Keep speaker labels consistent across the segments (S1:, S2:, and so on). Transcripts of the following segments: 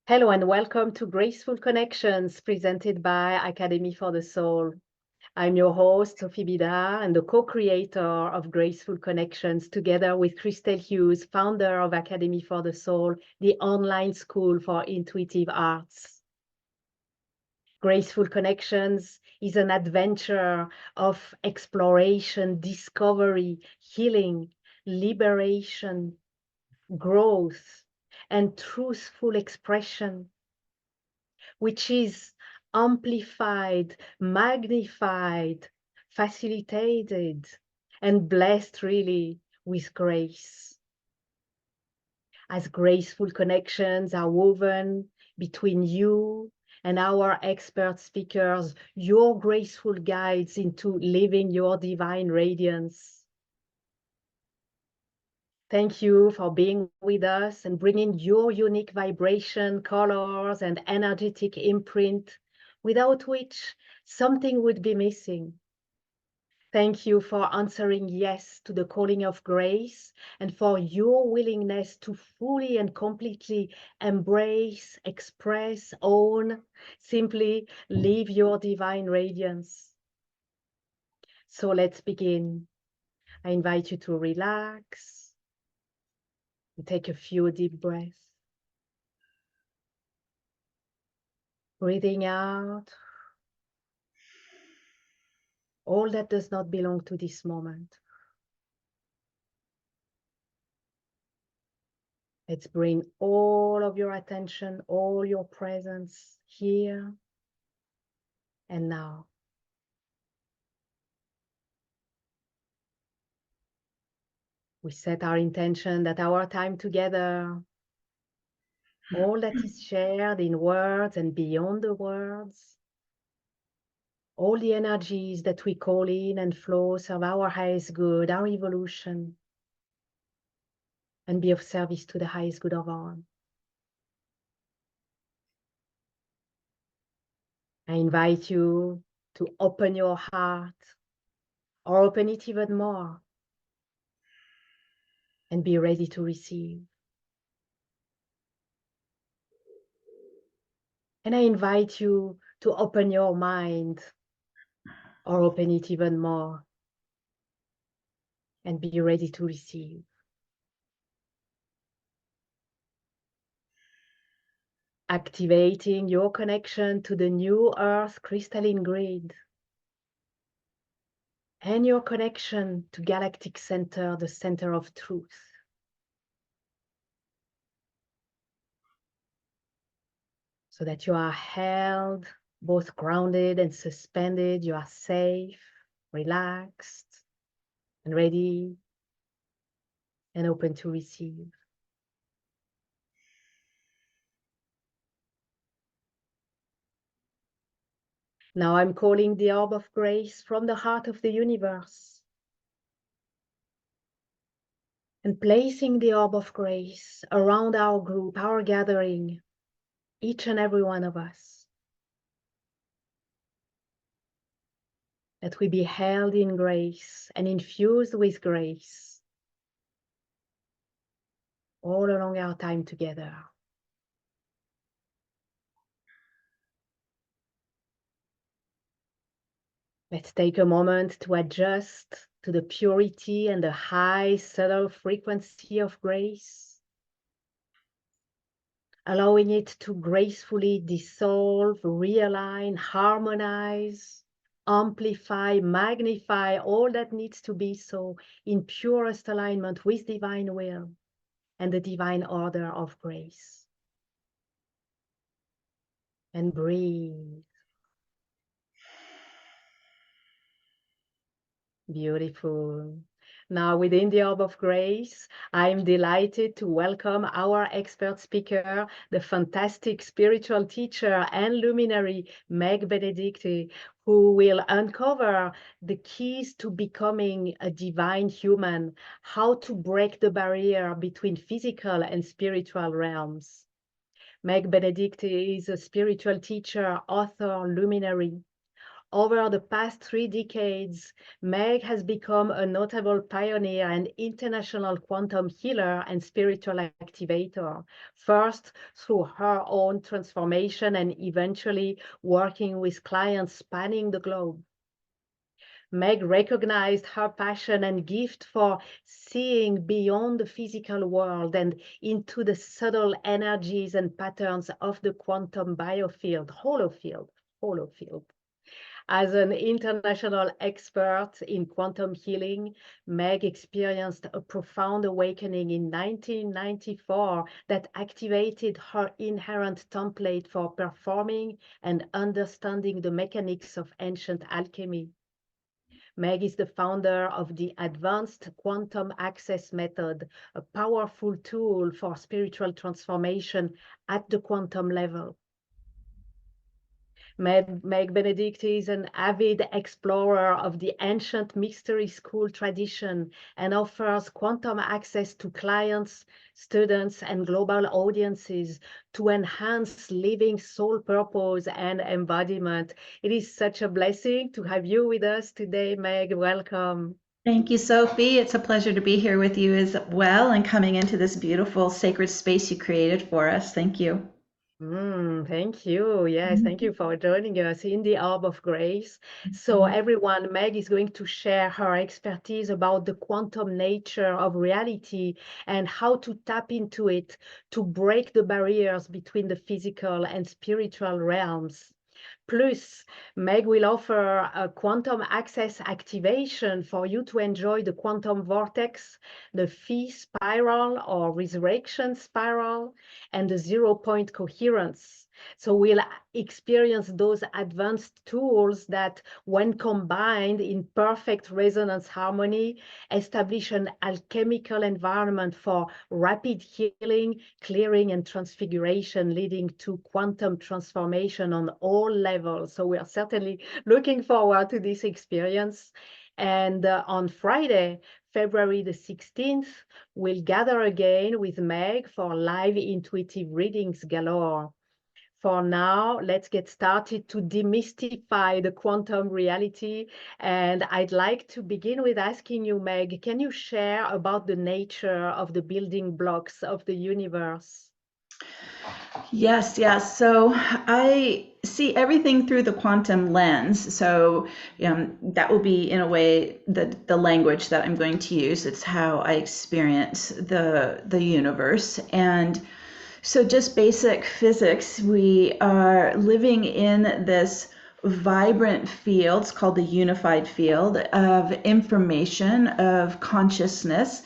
S1: Hello and welcome to Graceful Connections presented by Academy for the Soul. I'm your host, Sophie Bida, and the co-creator of Graceful Connections, together with Christel Hughes, founder of Academy for the Soul, the online school for intuitive arts. Graceful Connections is an adventure of exploration, discovery, healing, liberation, growth, and truthful expression, which is amplified, magnified, facilitated, and blessed really with grace. As graceful connections are woven between you and our expert speakers, your graceful guides into living your divine radiance. Thank you for being with us and bringing your unique vibration, colors, and energetic imprint, without which something would be missing. Thank you for answering yes to the calling of grace and for your willingness to fully and completely embrace, express, own, simply live your divine radiance. So let's begin. I invite you to relax. Take a few deep breaths. Breathing out all that does not belong to this moment. Let's bring all of your attention, all your presence here and now. We set our intention that our time together, all that is shared in words and beyond the words, all the energies that we call in and flow serve our highest good, our evolution, and be of service to the highest good of all. I invite you to open your heart, or open it even more, and be ready to receive. And I invite you to open your mind, or open it even more, and be ready to receive. Activating your connection to the new earth crystalline grid, and your connection to galactic center, the center of truth. So that you are held, both grounded and suspended, you are safe, relaxed, and ready and open to receive. Now I'm calling the orb of grace from the heart of the universe and placing the orb of grace around our group, our gathering, each and every one of us. That we be held in grace and infused with grace all along our time together. Let's take a moment to adjust to the purity and the high, subtle frequency of grace, allowing it to gracefully dissolve, realign, harmonize, amplify, magnify all that needs to be so in purest alignment with divine will and the divine order of grace. And breathe. Beautiful. Now, within the Orb of Grace, I'm delighted to welcome our expert speaker, the fantastic spiritual teacher and luminary Meg Benedicte, who will uncover the keys to becoming a divine human, how to break the barrier between physical and spiritual realms. Meg Benedicte is a spiritual teacher, author, luminary, Over the past 3 decades, Meg has become a notable pioneer and international quantum healer and spiritual activator, first through her own transformation and eventually working with clients spanning the globe. Meg recognized her passion and gift for seeing beyond the physical world and into the subtle energies and patterns of the quantum biofield, holofield. As an international expert in quantum healing, Meg experienced a profound awakening in 1994 that activated her inherent template for performing and understanding the mechanics of ancient alchemy. Meg is the founder of the Advanced Quantum Access Method, a powerful tool for spiritual transformation at the quantum level. Meg Benedicte is an avid explorer of the ancient mystery school tradition and offers quantum access to clients, students, and global audiences to enhance living soul purpose and embodiment. It is such a blessing to have you with us today, Meg. Welcome.
S2: Thank you, Sophie. It's a pleasure to be here with you as well and coming into this beautiful sacred space you created for us. Thank you.
S1: Thank you. Yes, thank you for joining us in the Orb of Grace. So everyone, Meg is going to share her expertise about the quantum nature of reality and how to tap into it to break the barriers between the physical and spiritual realms. Plus, Meg will offer a quantum access activation for you to enjoy the quantum vortex, the phi spiral or resurrection spiral, and the 0 point coherence. So we'll experience those advanced tools that, when combined in perfect resonance harmony, establish an alchemical environment for rapid healing, clearing, and transfiguration, leading to quantum transformation on all levels. So we are certainly looking forward to this experience. And on Friday, February the 16th, we'll gather again with Meg for live intuitive readings galore. For now, let's get started to demystify the quantum reality. And I'd like to begin with asking you, Meg, can you share about the nature of the building blocks of the universe?
S2: Yes, yes. So I see everything through the quantum lens. So that will be, in a way, the language that I'm going to use. It's how I experience the universe. And so just basic physics, we are living in this vibrant field. It's called the unified field of information, of consciousness.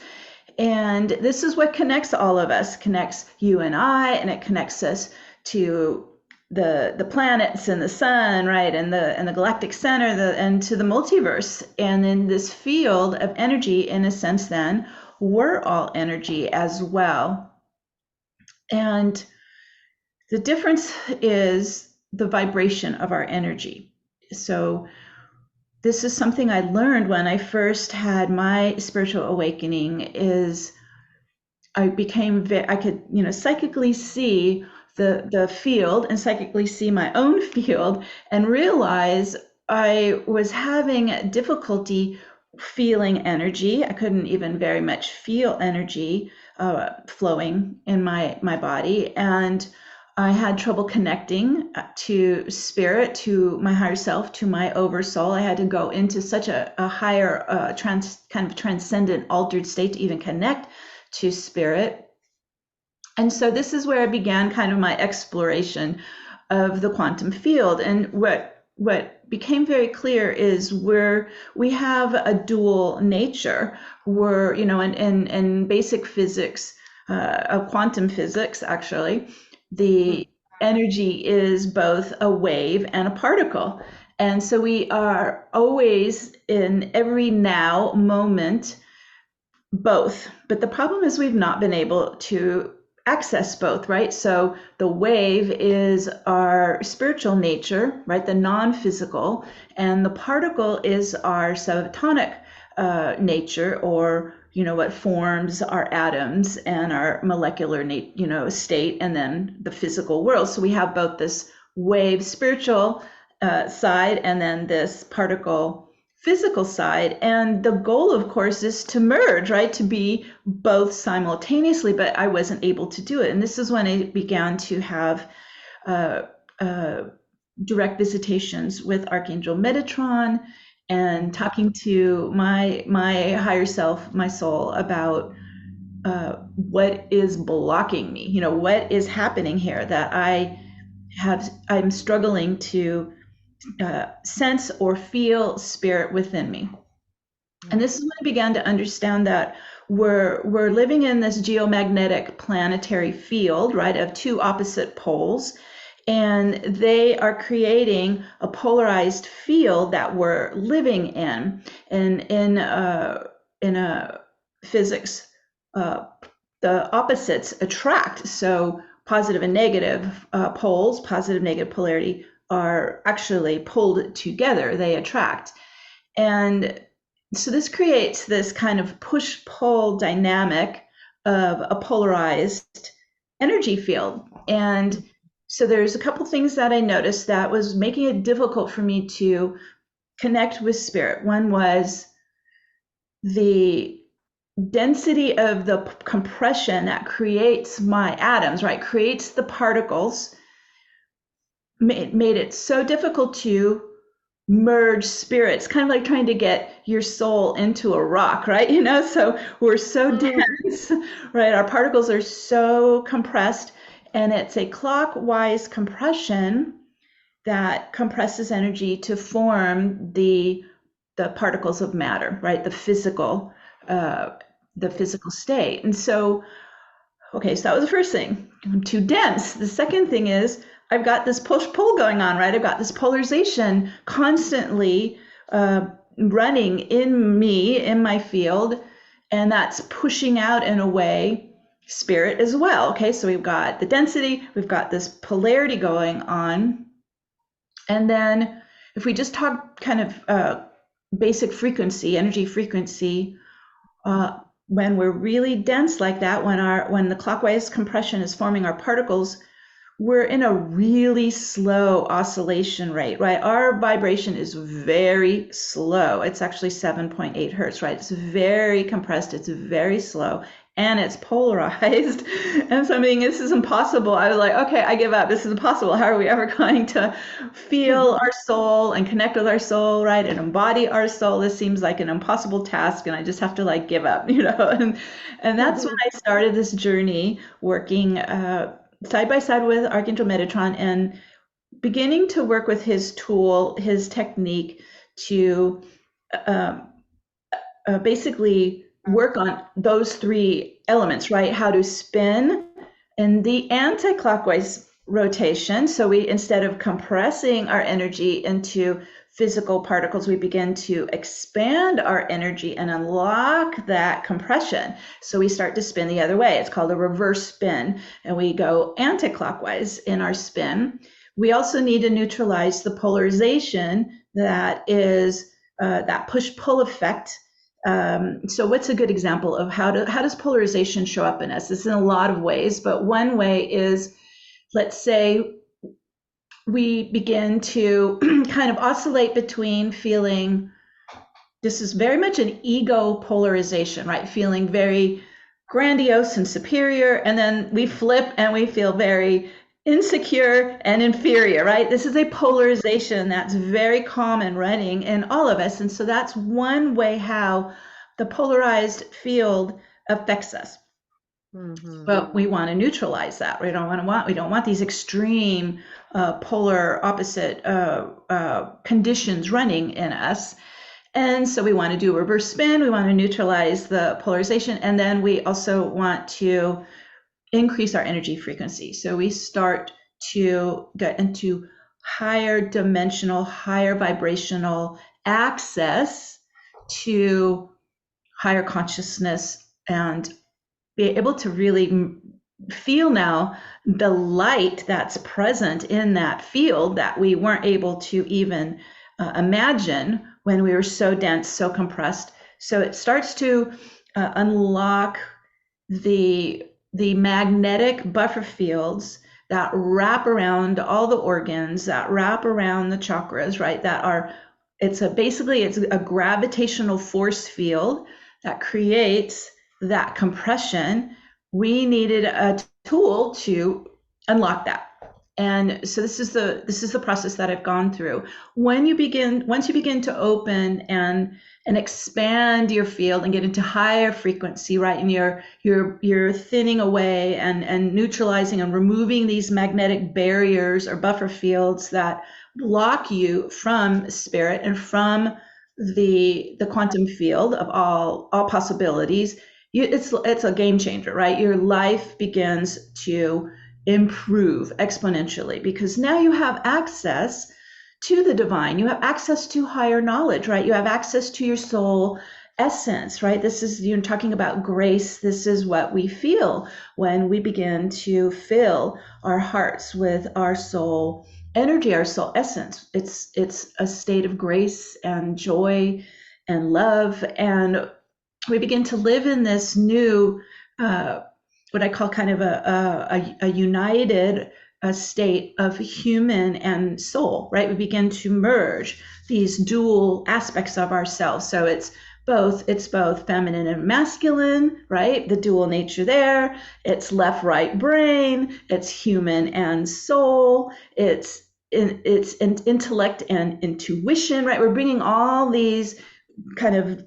S2: And this is what connects all of us, connects you and I, and it connects us to the planets and the sun, right, and the galactic center, and to the multiverse. And in this field of energy, in a sense, then we're all energy as well. And the difference is the vibration of our energy. So this is something I learned when I first had my spiritual awakening. Is I could, psychically see the field and psychically see my own field and realize I was having difficulty feeling energy. I couldn't even very much feel energy flowing in my body, and I had trouble connecting to spirit, to my higher self, to my oversoul. I had to go into such a higher kind of transcendent altered state to even connect to spirit. And so this is where I began kind of my exploration of the quantum field. And what became very clear is we have a dual nature. We're, in basic physics, of quantum physics, actually, the energy is both a wave and a particle. And so we are always, in every now moment, both. But the problem is we've not been able to access both, right? So the wave is our spiritual nature, right? The non-physical, and the particle is our subatomic nature, or what forms our atoms and our molecular state, and then the physical world. So we have both this wave spiritual side, and then this particle physical side. And the goal, of course, is to merge, right? To be both simultaneously, but I wasn't able to do it. And this is when I began to have direct visitations with Archangel Metatron and talking to my higher self, my soul, about what is blocking me, what is happening here that I'm struggling to sense or feel spirit within me. And this is when I began to understand that we're living in this geomagnetic planetary field, right, of two opposite poles, and they are creating a polarized field that we're living in. And in physics, the opposites attract. So positive and negative poles, positive, negative polarity, are actually pulled together. They attract. And so this creates this kind of push-pull dynamic of a polarized energy field. And so there's a couple things that I noticed that was making it difficult for me to connect with spirit. One was the density of the compression that creates my atoms, right? Creates the particles, made it so difficult to merge spirits, kind of like trying to get your soul into a rock, right? So we're so dense, right? Our particles are so compressed, and it's a clockwise compression that compresses energy to form the particles of matter, right? The physical state. And so, okay, so that was the first thing. I'm too dense. The second thing is I've got this push-pull going on, right? I've got this polarization constantly running in me, in my field, and that's pushing out in a way spirit as well. Okay, so we've got the density, we've got this polarity going on. And then if we just talk kind of basic frequency, energy frequency, when we're really dense like that, when the clockwise compression is forming our particles, we're in a really slow oscillation rate, right? Our vibration is very slow. It's actually 7.8 hertz, right? It's very compressed, it's very slow, and it's polarized. And so I'm thinking, this is impossible. I was like, okay, I give up. This is impossible. How are we ever going to feel our soul and connect with our soul, right? And embody our soul? This seems like an impossible task, and I just have to give up, And that's when I started this journey working side by side with Archangel Metatron and beginning to work with his tool, his technique to basically work on those three elements, right? How to spin in the anti-clockwise rotation. So we, instead of compressing our energy into physical particles, we begin to expand our energy and unlock that compression. So we start to spin the other way. It's called a reverse spin, and we go anti-clockwise in our spin. We also need to neutralize the polarization that is that push-pull effect. So what's a good example of how does polarization show up in us? It's in a lot of ways, but one way is, let's say we begin to kind of oscillate between feeling, this is very much an ego polarization, right? Feeling very grandiose and superior, and then we flip and we feel very insecure and inferior, right? This is a polarization that's very common running in all of us. And so that's one way how the polarized field affects us. But we want to neutralize that. We don't want these extreme polar opposite conditions running in us. And so we want to do a reverse spin. We want to neutralize the polarization. And then we also want to increase our energy frequency. So we start to get into higher dimensional, higher vibrational access to higher consciousness and be able to really feel now the light that's present in that field that we weren't able to even imagine when we were so dense, so compressed. So it starts to unlock the magnetic buffer fields that wrap around all the organs, that wrap around the chakras, right? Basically it's a gravitational force field that creates that compression. We needed a tool to unlock that. And so this is the process that I've gone through. Once you begin to open and expand your field and get into higher frequency, right? And you're thinning away and neutralizing and removing these magnetic barriers or buffer fields that block you from spirit and from the quantum field of all possibilities. It's a game changer, right? Your life begins to improve exponentially because now you have access to the divine. You have access to higher knowledge, right? You have access to your soul essence, right? This is, you're talking about grace. This is what we feel when we begin to fill our hearts with our soul energy, our soul essence. It's a state of grace and joy and love. And we begin to live in this new, what I call kind of a united state of human and soul, right? We begin to merge these dual aspects of ourselves. So it's both feminine and masculine, right? The dual nature there. It's left, right brain. It's human and soul. It's intellect and intuition, right? We're bringing all these kind of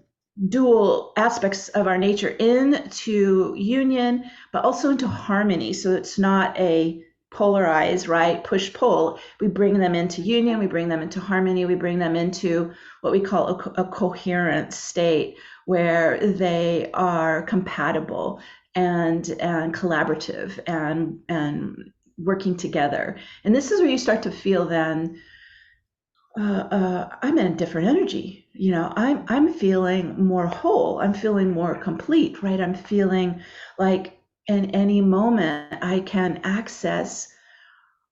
S2: dual aspects of our nature into union, but also into harmony. So it's not a polarized, right? Push pull. We bring them into union, we bring them into harmony, we bring them into what we call a coherent state where they are compatible and collaborative and working together. And this is where you start to feel then, I'm in a different energy. I'm feeling more whole. I'm feeling more complete, right? I'm feeling like in any moment I can access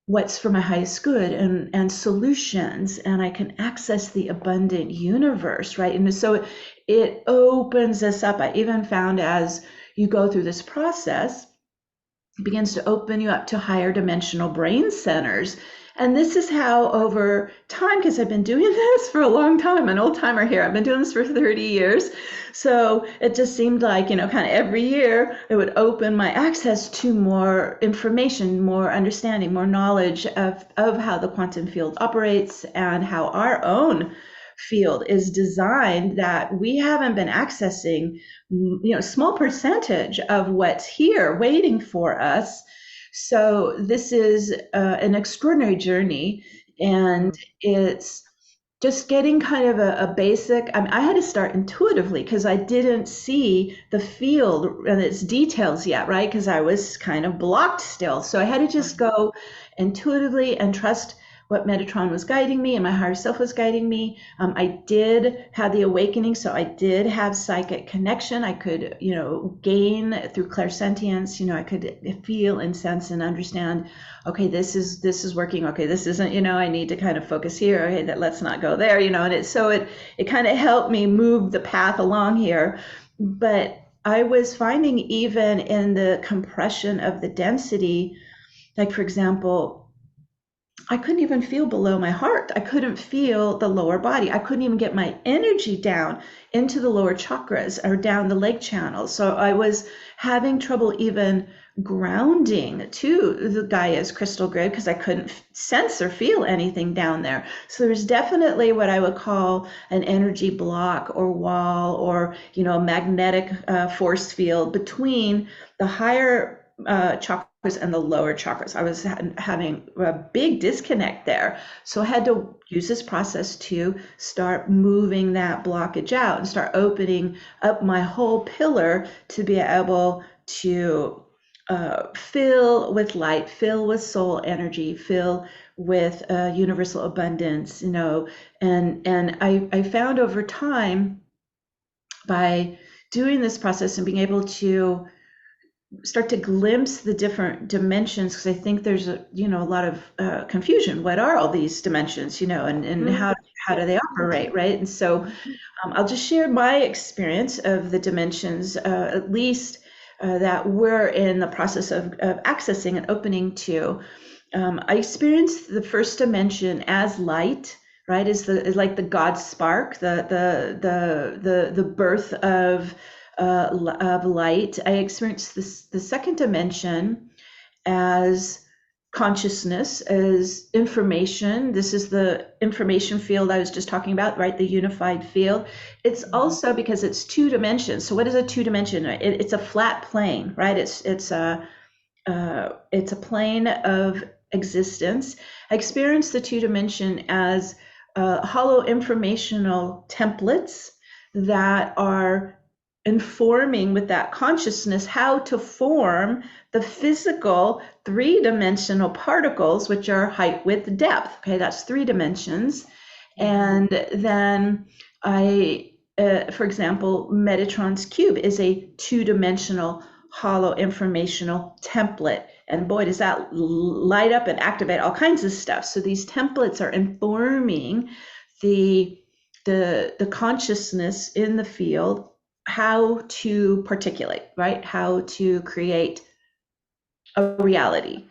S2: what's for my highest good and solutions, and I can access the abundant universe, right? And so it opens us up. I even found as you go through this process, it begins to open you up to higher dimensional brain centers. And this is how over time, because I've been doing this for a long time, an old timer here, I've been doing this for 30 years. So it just seemed like, kind of every year it would open my access to more information, more understanding, more knowledge of how the quantum field operates and how our own field is designed that we haven't been accessing, small percentage of what's here waiting for us. So this is an extraordinary journey, and it's just getting kind of a basic, I had to start intuitively because I didn't see the field and its details yet, right? Because I was kind of blocked still. So I had to just go intuitively and trust what Metatron was guiding me and my higher self was guiding me. I did have the awakening, so I did have psychic connection. I could, gain through clairsentience. I could feel and sense and understand. Okay, this is working. Okay, this isn't. I need to kind of focus here. Okay, let's not go there. And it kind of helped me move the path along here. But I was finding even in the compression of the density, like for example, I couldn't even feel below my heart. I couldn't feel the lower body. I couldn't even get my energy down into the lower chakras or down the leg channels. So I was having trouble even grounding to the Gaia's crystal grid because I couldn't sense or feel anything down there. So there's definitely what I would call an energy block or wall or, a magnetic force field between the higher chakras and the lower chakras. I was having a big disconnect there. So I had to use this process to start moving that blockage out and start opening up my whole pillar to be able to fill with light, fill with soul energy, fill with universal abundance, and I found over time by doing this process and being able to start to glimpse the different dimensions, because I think there's a lot of confusion. What are all these dimensions, and how do they operate, right? And so I'll just share my experience of the dimensions, at least that we're in the process of accessing and opening to. I experienced the first dimension as light, right? Is like the God spark, the birth of light. I experienced the second dimension as consciousness, as information. This is the information field I was just talking about, right? The unified field. It's also because it's 2 dimensions. So what is a 2 dimension? It's a flat plane, right? It's a plane of existence. I experience the 2 dimension as hollow informational templates that are informing with that consciousness how to form the physical 3-dimensional particles, which are height, width, depth. Okay, that's 3 dimensions. And then for example, Metatron's cube is a 2-dimensional hollow informational template. And boy, does that light up and activate all kinds of stuff. So these templates are informing the consciousness in the field how to particulate, right? How to create a reality.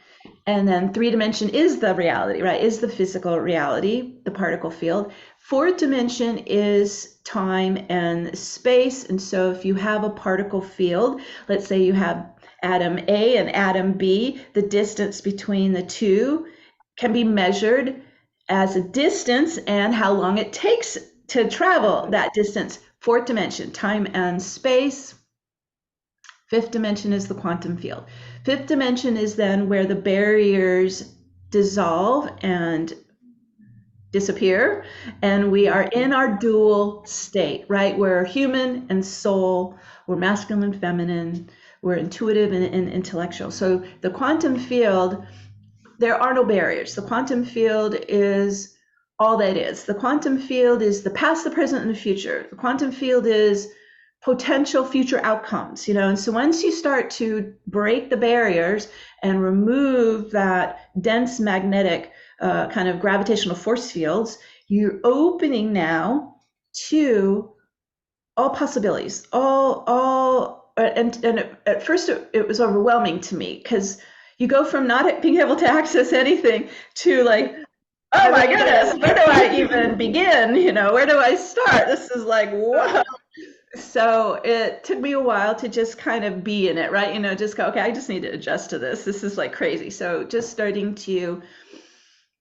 S2: And then 3 dimension is the reality, right? Is the physical reality, the particle field. 4th dimension is time and space. And so if you have a particle field, let's say you have atom A and atom B, the distance between the 2 can be measured as a distance and how long it takes to travel that distance. 4th dimension, time and space. 5th dimension is the quantum field. 5th dimension is then where the barriers dissolve and disappear, and we are in our dual state, right? We're human and soul, we're masculine and feminine, we're intuitive and intellectual. So the quantum field, there are no barriers. The quantum field is all that is. The quantum field is the past, the present, and the future. The quantum field is potential future outcomes, and so once you start to break the barriers and remove that dense magnetic kind of gravitational force fields, you're opening now to all possibilities, and at first it was overwhelming to me because you go from not being able to access anything to like, oh my goodness, where do I even begin? Where do I start? This is like, whoa. So it took me a while to just kind of be in it, right? Just go, okay, I just need to adjust to this. This is like crazy. So just starting to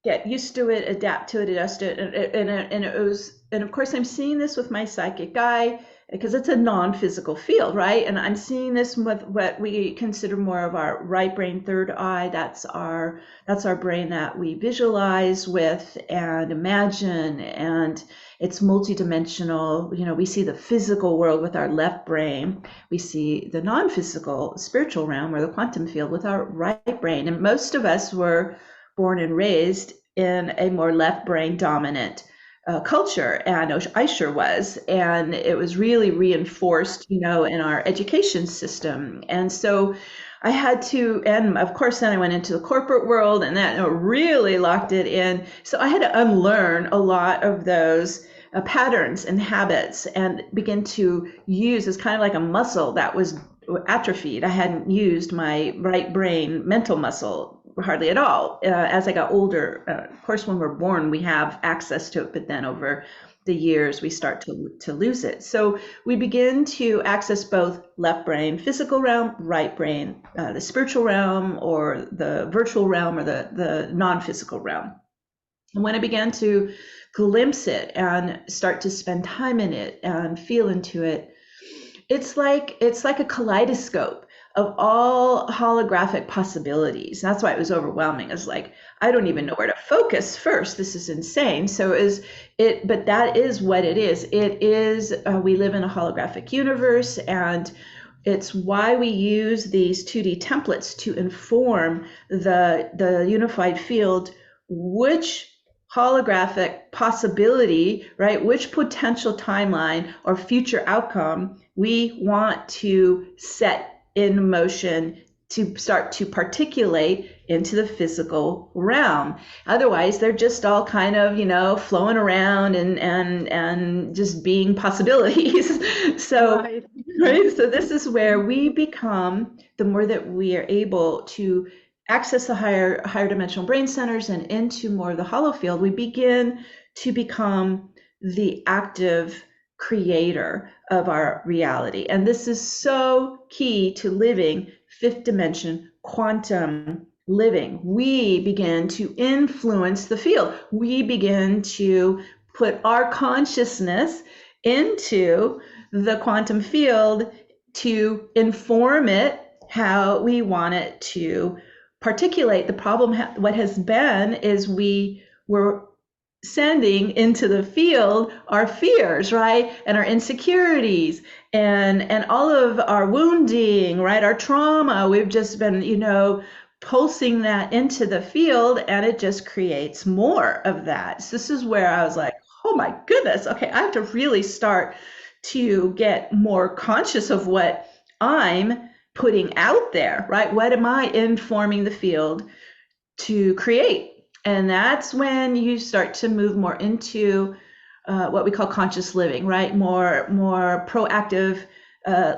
S2: get used to it, adapt to it, adjust it. And it was, and of course I'm seeing this with my psychic eye because it's a non-physical field, right? And I'm seeing this with what we consider more of our right brain, third eye. That's our brain that we visualize with and imagine, and it's multidimensional. We see the physical world with our left brain. We see the non-physical spiritual realm or the quantum field with our right brain. And most of us were born and raised in a more left brain dominant culture, and I sure was, and it was really reinforced, in our education system. And so I had to, and of course then I went into the corporate world, and that really locked it in. So I had to unlearn a lot of those patterns and habits and begin to use as kind of like a muscle that was atrophied. I hadn't used my right brain mental muscle hardly at all. As I got older, of course, when we're born, we have access to it, but then over the years, we start to lose it. So we begin to access both left brain, physical realm, right brain, the spiritual realm, or the virtual realm, or the non-physical realm. And when I began to glimpse it and start to spend time in it and feel into it, it's like a kaleidoscope of all holographic possibilities. That's why it was overwhelming. It's like, I don't even know where to focus first. This is insane. So but that is what it is. It is, we live in a holographic universe, and it's why we use these 2D templates to inform the unified field, which holographic possibility, right? Which potential timeline or future outcome we want to set in motion to start to particulate into the physical realm. Otherwise, they're just all kind of, flowing around and just being possibilities. So, right. So this is where we become, the more that we are able to access the higher dimensional brain centers and into more of the hollow field, we begin to become the active creator of our reality. And this is so key to living fifth dimension quantum living. We begin to influence the field. We begin to put our consciousness into the quantum field to inform it how we want it to particulate. The problem, what has been, is we were sending into the field our fears, right? And our insecurities and all of our wounding, right? Our trauma. We've just been, pulsing that into the field, and it just creates more of that. So this is where I was like, oh my goodness, okay, I have to really start to get more conscious of what I'm putting out there, right? What am I informing the field to create? And that's when you start to move more into what we call conscious living, right? More proactive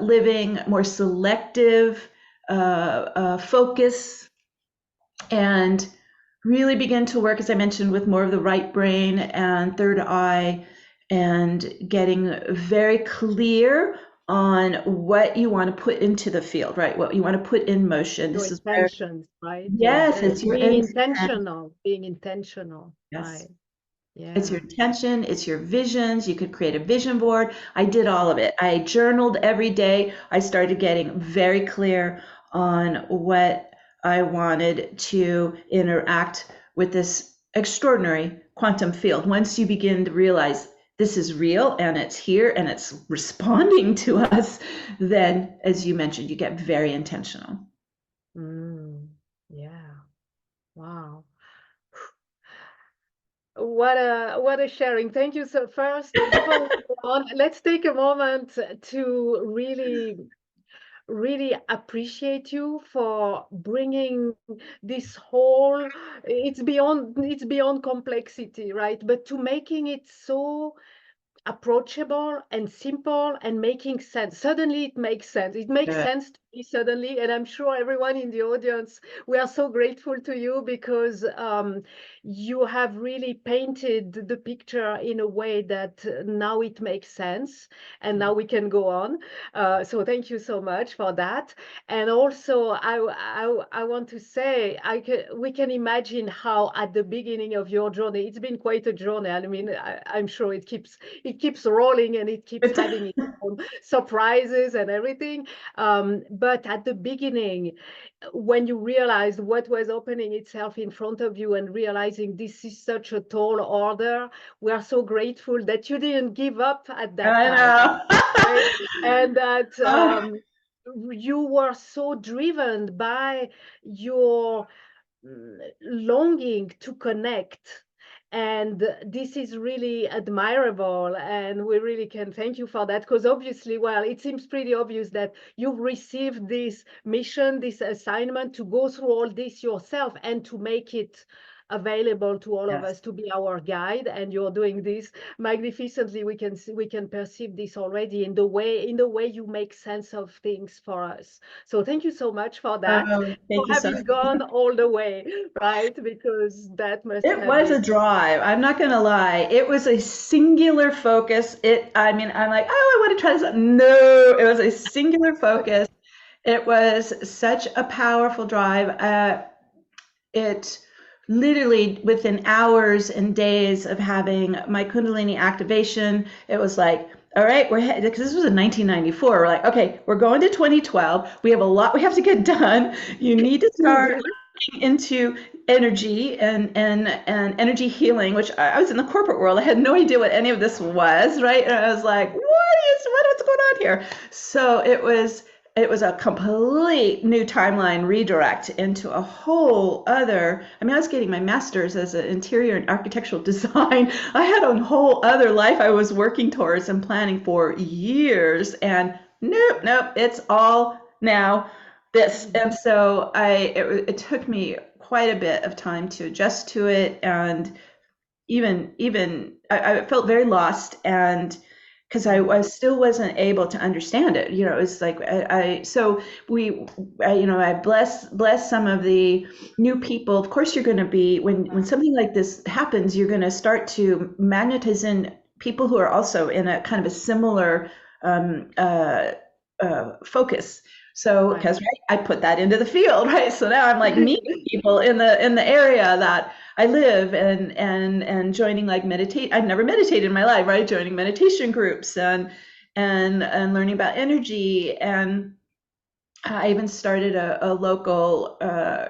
S2: living, more selective focus, and really begin to work, as I mentioned, with more of the right brain and third eye, and getting very clear on what you want to put into the field, right? What you want to put in motion.
S1: Your
S2: this is
S1: intentions, right?
S2: Yes, it's your
S1: being intentional.
S2: Yes.
S1: Right. Yeah.
S2: It's your intention, it's your visions. You could create a vision board. I did all of it. I journaled every day. I started getting very clear on what I wanted to interact with this extraordinary quantum field. Once you begin to realize this is real and it's here and it's responding to us, then, as you mentioned, you get very intentional.
S1: Yeah. Wow. What a sharing. Thank you. So first, before we go on, let's take a moment to really appreciate you for bringing this whole, it's beyond complexity, right? But to making it so approachable and simple and making sense. Suddenly it makes sense. It makes sense to me suddenly. And I'm sure everyone in the audience, we are so grateful to you because you have really painted the picture in a way that now it makes sense. And now we can go on. So thank you so much for that. And also, I want to say, we can imagine how at the beginning of your journey, it's been quite a journey. I mean, I'm sure it keeps rolling and it keeps having its own surprises and everything. But at the beginning, when you realized what was opening itself in front of you and realizing this is such a tall order, we are so grateful that you didn't give up at that time. Right? And that you were so driven by your longing to connect. And this is really admirable, and we really can thank you for that, because obviously, well, it seems pretty obvious that you've received this mission, this assignment to go through all this yourself and to make it available to all of us, to be our guide, and you're doing this magnificently. We can perceive this already in the way you make sense of things for us. So thank you so much for that, for having gone all the way, right? Because that must
S2: it was a drive. I'm not going to lie. It was a singular focus. I'm like, oh, I want to try this. No, it was a singular focus. It was such a powerful drive. It literally, within hours and days of having my Kundalini activation, it was like, all right, because this was in 1994. We're like, okay, we're going to 2012. We have a lot we have to get done. You need to start looking into energy and energy healing, which I was in the corporate world. I had no idea what any of this was, right? And I was like, what's going on here? So it was a complete new timeline redirect into a whole other, I was getting my master's as an interior and architectural design. I had a whole other life I was working towards and planning for years. And nope, it's all now this. And so it took me quite a bit of time to adjust to it. And I felt very lost, and because I still wasn't able to understand it. It was like I bless some of the new people. Of course, you're going to be, when something like this happens, you're going to start to magnetize in people who are also in a kind of a similar focus. So, because I put that into the field, right? So now I'm like meeting people in the area that I live, and joining like meditate. I've never meditated in my life, right? Joining meditation groups and learning about energy. And I even started a local,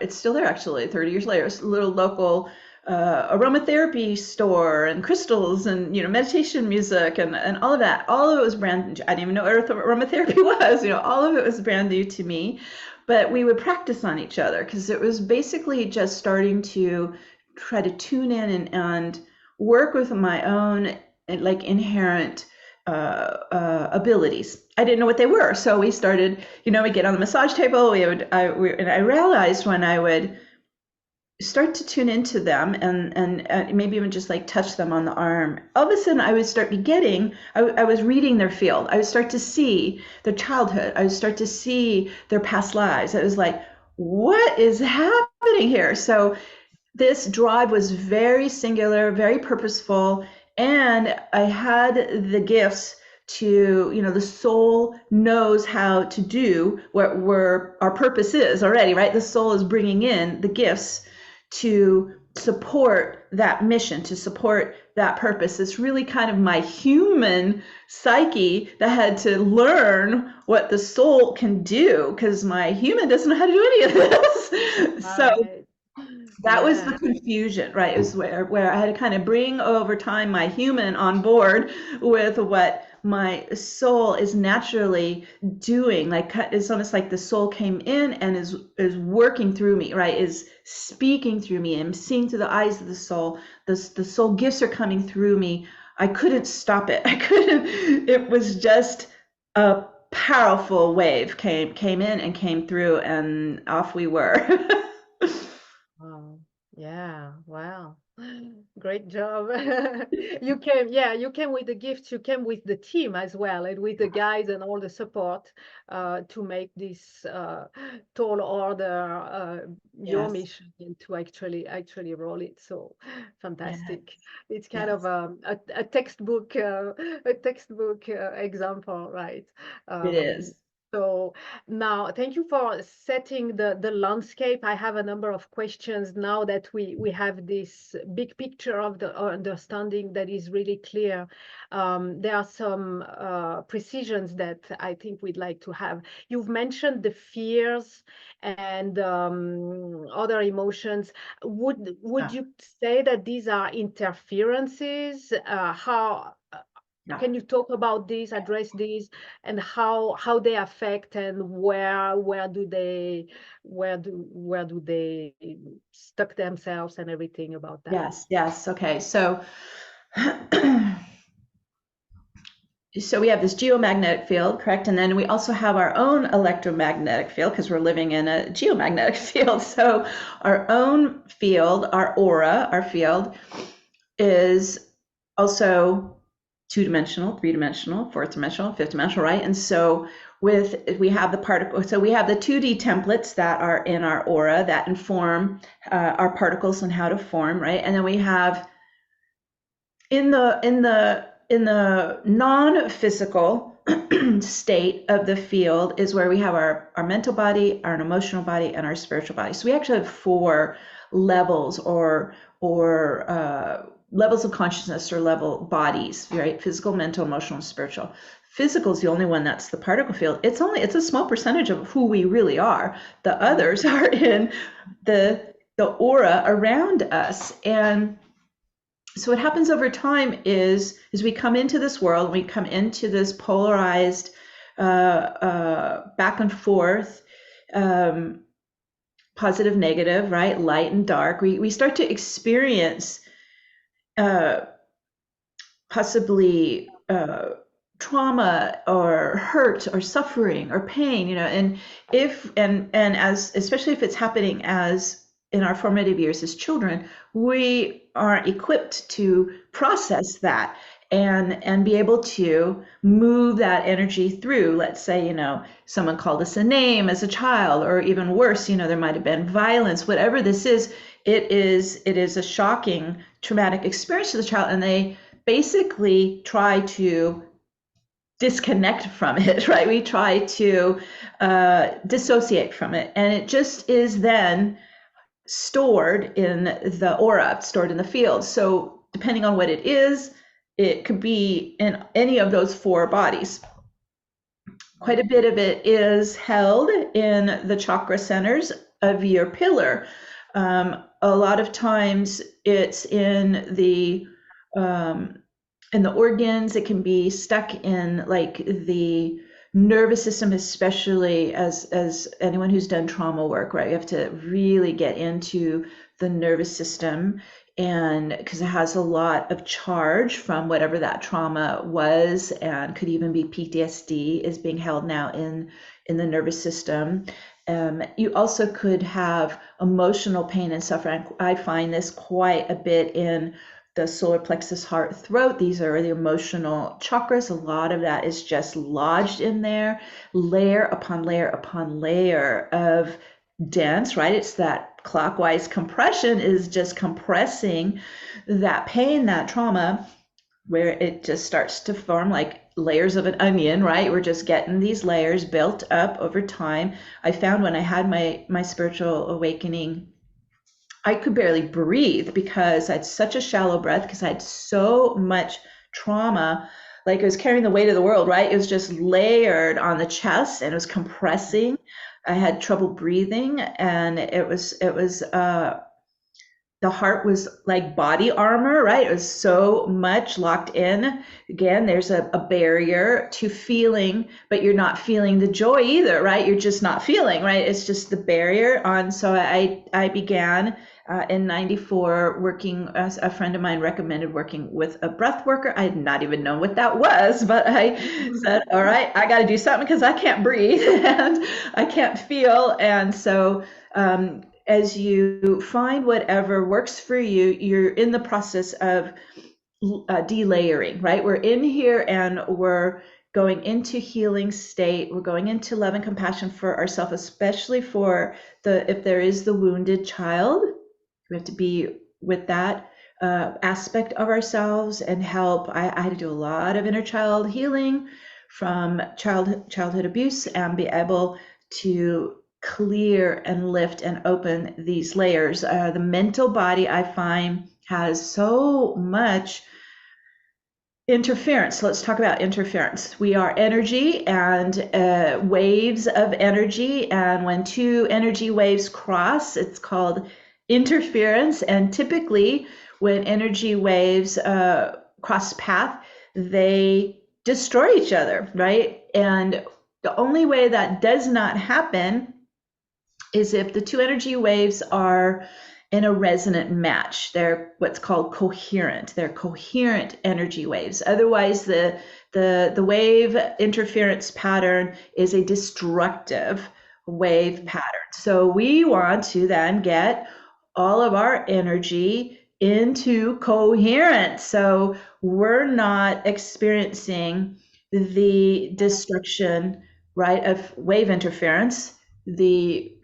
S2: it's still there actually, 30 years later, a little local aromatherapy store, and crystals, and meditation music, and all of that. All of it was brand new. I didn't even know what aromatherapy was. All of it was brand new to me. But we would practice on each other, because it was basically just starting to try to tune in and work with my own like inherent abilities. I didn't know what they were, so we started. We get on the massage table. And I realized when I would start to tune into them, and maybe even just like touch them on the arm, all of a sudden I would start I was reading their field. I would start to see their childhood. I would start to see their past lives. It was like, what is happening here? So this drive was very singular, very purposeful, and I had the gifts to, the soul knows how to do what our purpose is already, right? The soul is bringing in the gifts to support that mission, to support that purpose. It's really kind of my human psyche that had to learn what the soul can do, because my human doesn't know how to do any of this. So that was the confusion, right? It was where I had to kind of bring over time my human on board with what my soul is naturally doing. Like, it's almost like the soul came in and is working through me, right? Is speaking through me. I'm seeing through the eyes of the soul. The soul gifts are coming through me. I couldn't stop it. I couldn't. It was just a powerful wave came in and came through, and off we were.
S1: Wow. Yeah. Wow. Great job. You came with the gifts, you came with the team as well, and with the guides and all the support to make this tall order your mission, and to actually roll it. So fantastic. It's kind of a textbook example, right?
S2: It is.
S1: So now, thank you for setting the landscape. I have a number of questions now that we have this big picture of the understanding that is really clear. There are some precisions that I think we'd like to have. You've mentioned the fears and other emotions. Would you say that these are interferences? Can you talk about these, address these, and how they affect, and where do they stuck themselves, and everything about that?
S2: Yes. Okay. So we have this geomagnetic field, correct? And then we also have our own electromagnetic field, because we're living in a geomagnetic field. So our own field, our aura, our field, is also two-dimensional, three-dimensional, fourth-dimensional, fifth-dimensional, right? And so we have the particle, so we have the 2D templates that are in our aura that inform our particles and how to form, right? And then we have in the non-physical state of the field is where we have our mental body, our emotional body, and our spiritual body. So we actually have 4 levels or levels of consciousness, or level bodies, right? Physical, mental, emotional, and spiritual. Physical is the only one that's the particle field. It's a small percentage of who we really are. The others are in the aura around us. And so what happens over time is we come into this world, we come into this polarized back and forth, positive, negative, right? Light and dark. We start to experience possibly trauma or hurt or suffering or pain, and as especially if it's happening as in our formative years as children, we aren't equipped to process that and be able to move that energy through. Let's say, someone called us a name as a child, or even worse, there might have been violence. Whatever this is, it is a shocking, traumatic experience to the child, and they basically try to disconnect from it, right? We try to dissociate from it, and it just is then stored in the aura, stored in the field. So depending on what it is, it could be in any of those four bodies. Quite a bit of it is held in the chakra centers of your pillar. A lot of times it's in the organs. It can be stuck in like the nervous system, especially as anyone who's done trauma work, right? You have to really get into the nervous system, and because it has a lot of charge from whatever that trauma was, and could even be PTSD is being held now in the nervous system. You also could have emotional pain and suffering. I find this quite a bit in the solar plexus, heart, throat. These are the emotional chakras. A lot of that is just lodged in there, layer upon layer upon layer of dense, right? It's that clockwise compression is just compressing that pain, that trauma, where it just starts to form like layers of an onion, right? We're just getting these layers built up over time. I found when I had my spiritual awakening, I could barely breathe because I had such a shallow breath, because I had so much trauma. Like I was carrying the weight of the world, right? It was just layered on the chest and it was compressing. I had trouble breathing, and it was the heart was like body armor, right? It was so much locked in. Again, there's a barrier to feeling, but you're not feeling the joy either, right? You're just not feeling, right? It's just the barrier on. So I began in 94 working, as a friend of mine recommended, working with a breath worker. I had not even known what that was, but I said, all right, I got to do something because I can't breathe and I can't feel. And so as you find whatever works for you, you're in the process of delayering, right? We're in here and we're going into healing state. We're going into love and compassion for ourselves, especially for if there is the wounded child. We have to be with that aspect of ourselves and help. I had to do a lot of inner child healing from childhood abuse and be able to clear and lift and open these layers. The mental body, I find, has so much interference. So let's talk about interference. We are energy and waves of energy. And when two energy waves cross, it's called interference. And typically when energy waves cross path, they destroy each other, right? And the only way that does not happen is if the two energy waves are in a resonant match. They're what's called coherent. They're coherent energy waves. Otherwise, the wave interference pattern is a destructive wave pattern. So we want to then get all of our energy into coherence. So we're not experiencing the destruction, right, of wave interference,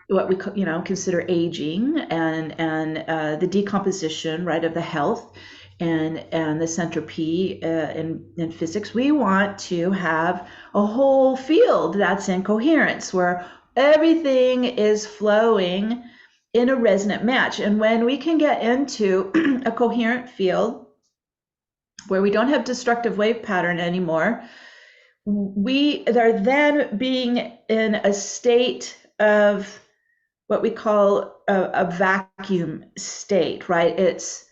S2: what we consider aging, and the decomposition, right, of the health and the centropy in physics. We want to have a whole field that's in coherence, where everything is flowing in a resonant match. And when we can get into a coherent field where we don't have destructive wave pattern anymore, we are then being in a state of what we call a vacuum state, right? It's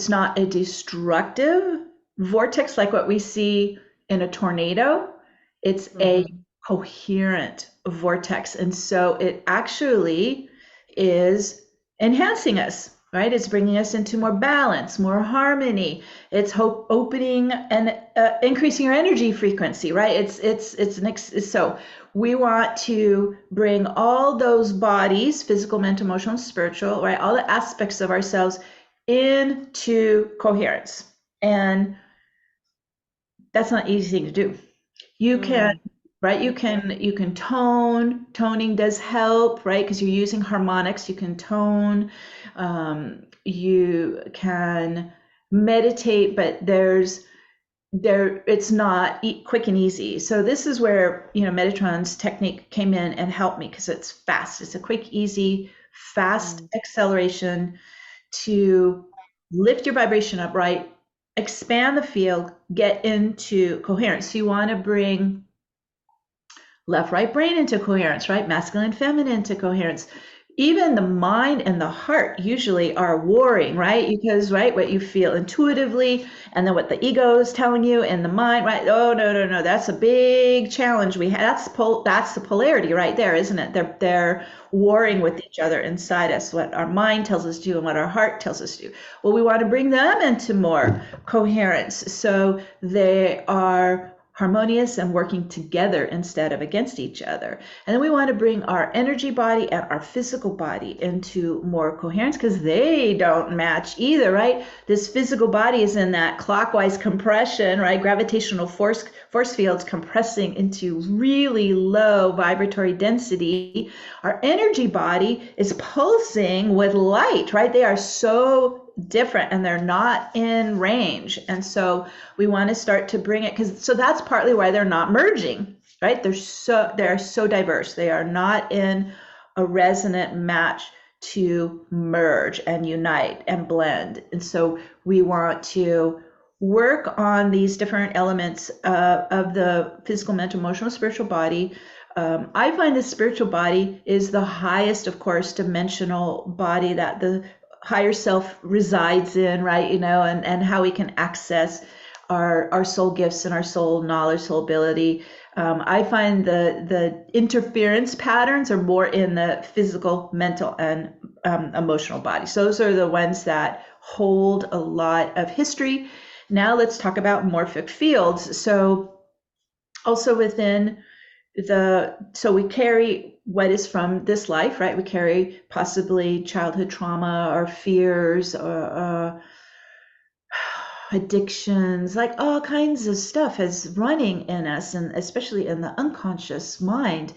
S2: not a destructive vortex like what we see in a tornado. It's a coherent vortex. And so it actually is enhancing us. right? It's bringing us into more balance, more harmony. It's opening and increasing our energy frequency, right? So we want to bring all those bodies, physical, mental, emotional, and spiritual, right? All the aspects of ourselves into coherence. And that's not an easy thing to do. You can, right? You can toning does help, right? Because you're using harmonics, you can tone, you can meditate, but it's not quick and easy. So this is where, Metatron's technique came in and helped me, because it's fast. It's a quick, easy, fast acceleration to lift your vibration up, right? Expand the field, get into coherence. So you want to bring left, right brain into coherence, right? Masculine, feminine into coherence. Even the mind and the heart usually are warring, right? Because, right, what you feel intuitively and then what the ego is telling you and the mind, right? Oh, no. That's a big challenge we have. That's the polarity right there, isn't it? They're warring with each other inside us, what our mind tells us to do and what our heart tells us to do. Well, we want to bring them into more coherence. So they are harmonious and working together instead of against each other. And then we want to bring our energy body and our physical body into more coherence, because they don't match either, right? This physical body is in that clockwise compression, right? Gravitational force fields compressing into really low vibratory density. Our energy body is pulsing with light, right? They are so different and they're not in range. And so we want to start to bring it, so that's partly why they're not merging, right? They're so diverse. They are not in a resonant match to merge and unite and blend. And so we want to work on these different elements of the physical, mental, emotional, spiritual body. I find the spiritual body is the highest, of course, dimensional body that the higher self resides in, right? And how we can access our soul gifts and our soul knowledge, soul ability. I find the interference patterns are more in the physical, mental, and emotional body. So those are the ones that hold a lot of history. Now let's talk about morphic fields. So also within so we carry what is from this life, right? We carry possibly childhood trauma or fears or addictions, like all kinds of stuff is running in us, and especially in the unconscious mind.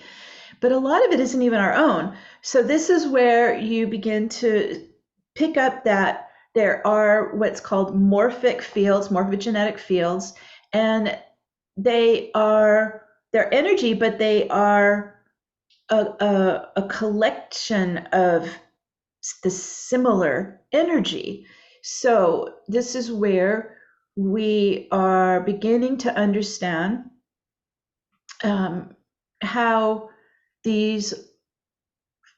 S2: But a lot of it isn't even our own. So this is where you begin to pick up that there are what's called morphic fields, morphogenetic fields, and they're energy, but they are a collection of the similar energy. So this is where we are beginning to understand how these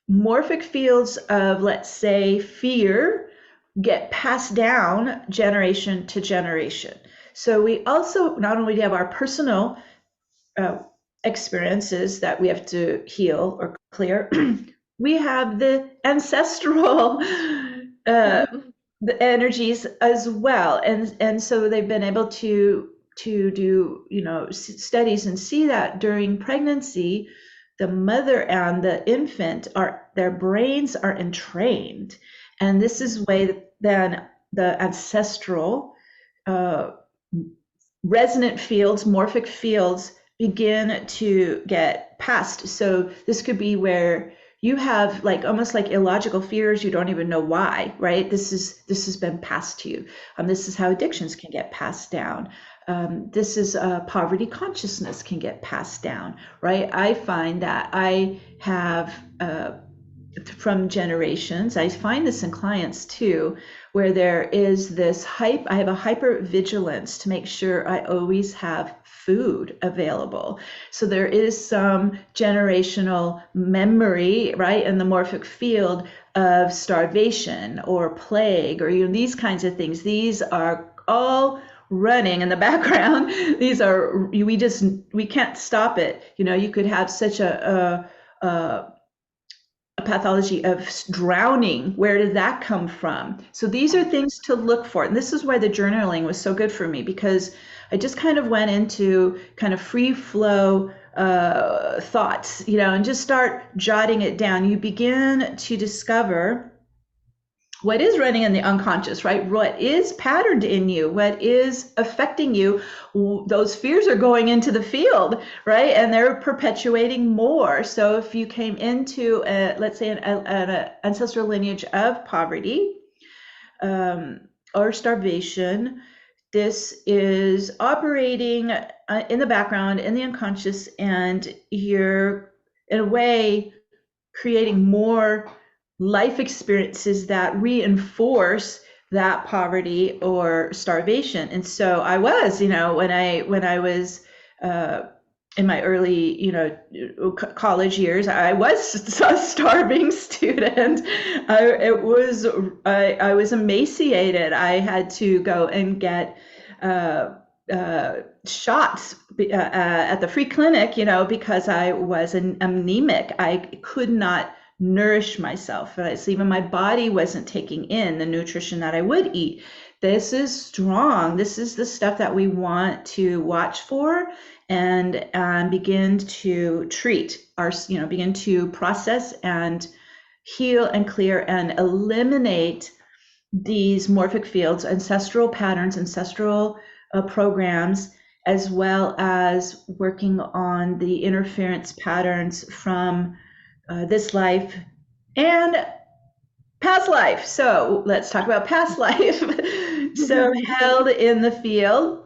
S2: morphic fields of, let's say, fear get passed down generation to generation. So we also not only have our personal experiences that we have to heal or clear, we have the ancestral the energies as well, and so they've been able to do studies and see that during pregnancy, the mother and the infant their brains are entrained, and this is way then the ancestral resonant fields, morphic fields begin to get passed. So this could be where you have almost like illogical fears, you don't even know why, right? This has been passed to you. This is how addictions can get passed down. This is poverty consciousness can get passed down, right? I find that I have from generations, I find this in clients too, where there is this I have a hyper vigilance to make sure I always have food available. So there is some generational memory, right, in the morphic field of starvation or plague or these kinds of things. These are all running in the background. These are we can't stop it. You could have such a pathology of drowning. Where did that come from? So these are things to look for. And this is why the journaling was so good for me, because I just kind of went into kind of free flow thoughts, and just start jotting it down. You begin to discover what is running in the unconscious, right? What is patterned in you? What is affecting you? Those fears are going into the field, right? And they're perpetuating more. So if you came into, let's say, an ancestral lineage of poverty or starvation, this is operating in the background, in the unconscious, and you're, in a way, creating more life experiences that reinforce that poverty or starvation. And so I was, when I was in my early, college years, I was a starving student. I was emaciated. I had to go and get shots at the free clinic, because I was anemic. I could not nourish myself. So even my body wasn't taking in the nutrition that I would eat. This is strong. This is the stuff that we want to watch for and begin to treat begin to process and heal and clear and eliminate these morphic fields, ancestral patterns, ancestral programs, as well as working on the interference patterns from this life and past life. So let's talk about past life. So held in the field,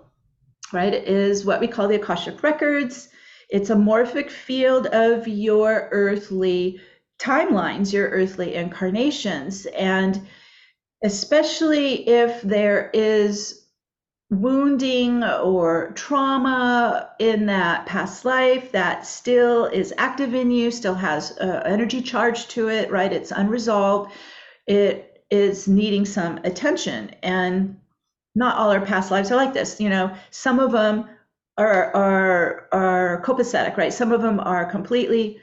S2: right, is what we call the Akashic Records. It's a morphic field of your earthly timelines, your earthly incarnations. And especially if there is wounding or trauma in that past life that still is active in you, still has energy charge to it, right? It's unresolved. It is needing some attention. And not all our past lives are like this. Some of them are copacetic, right? Some of them are completely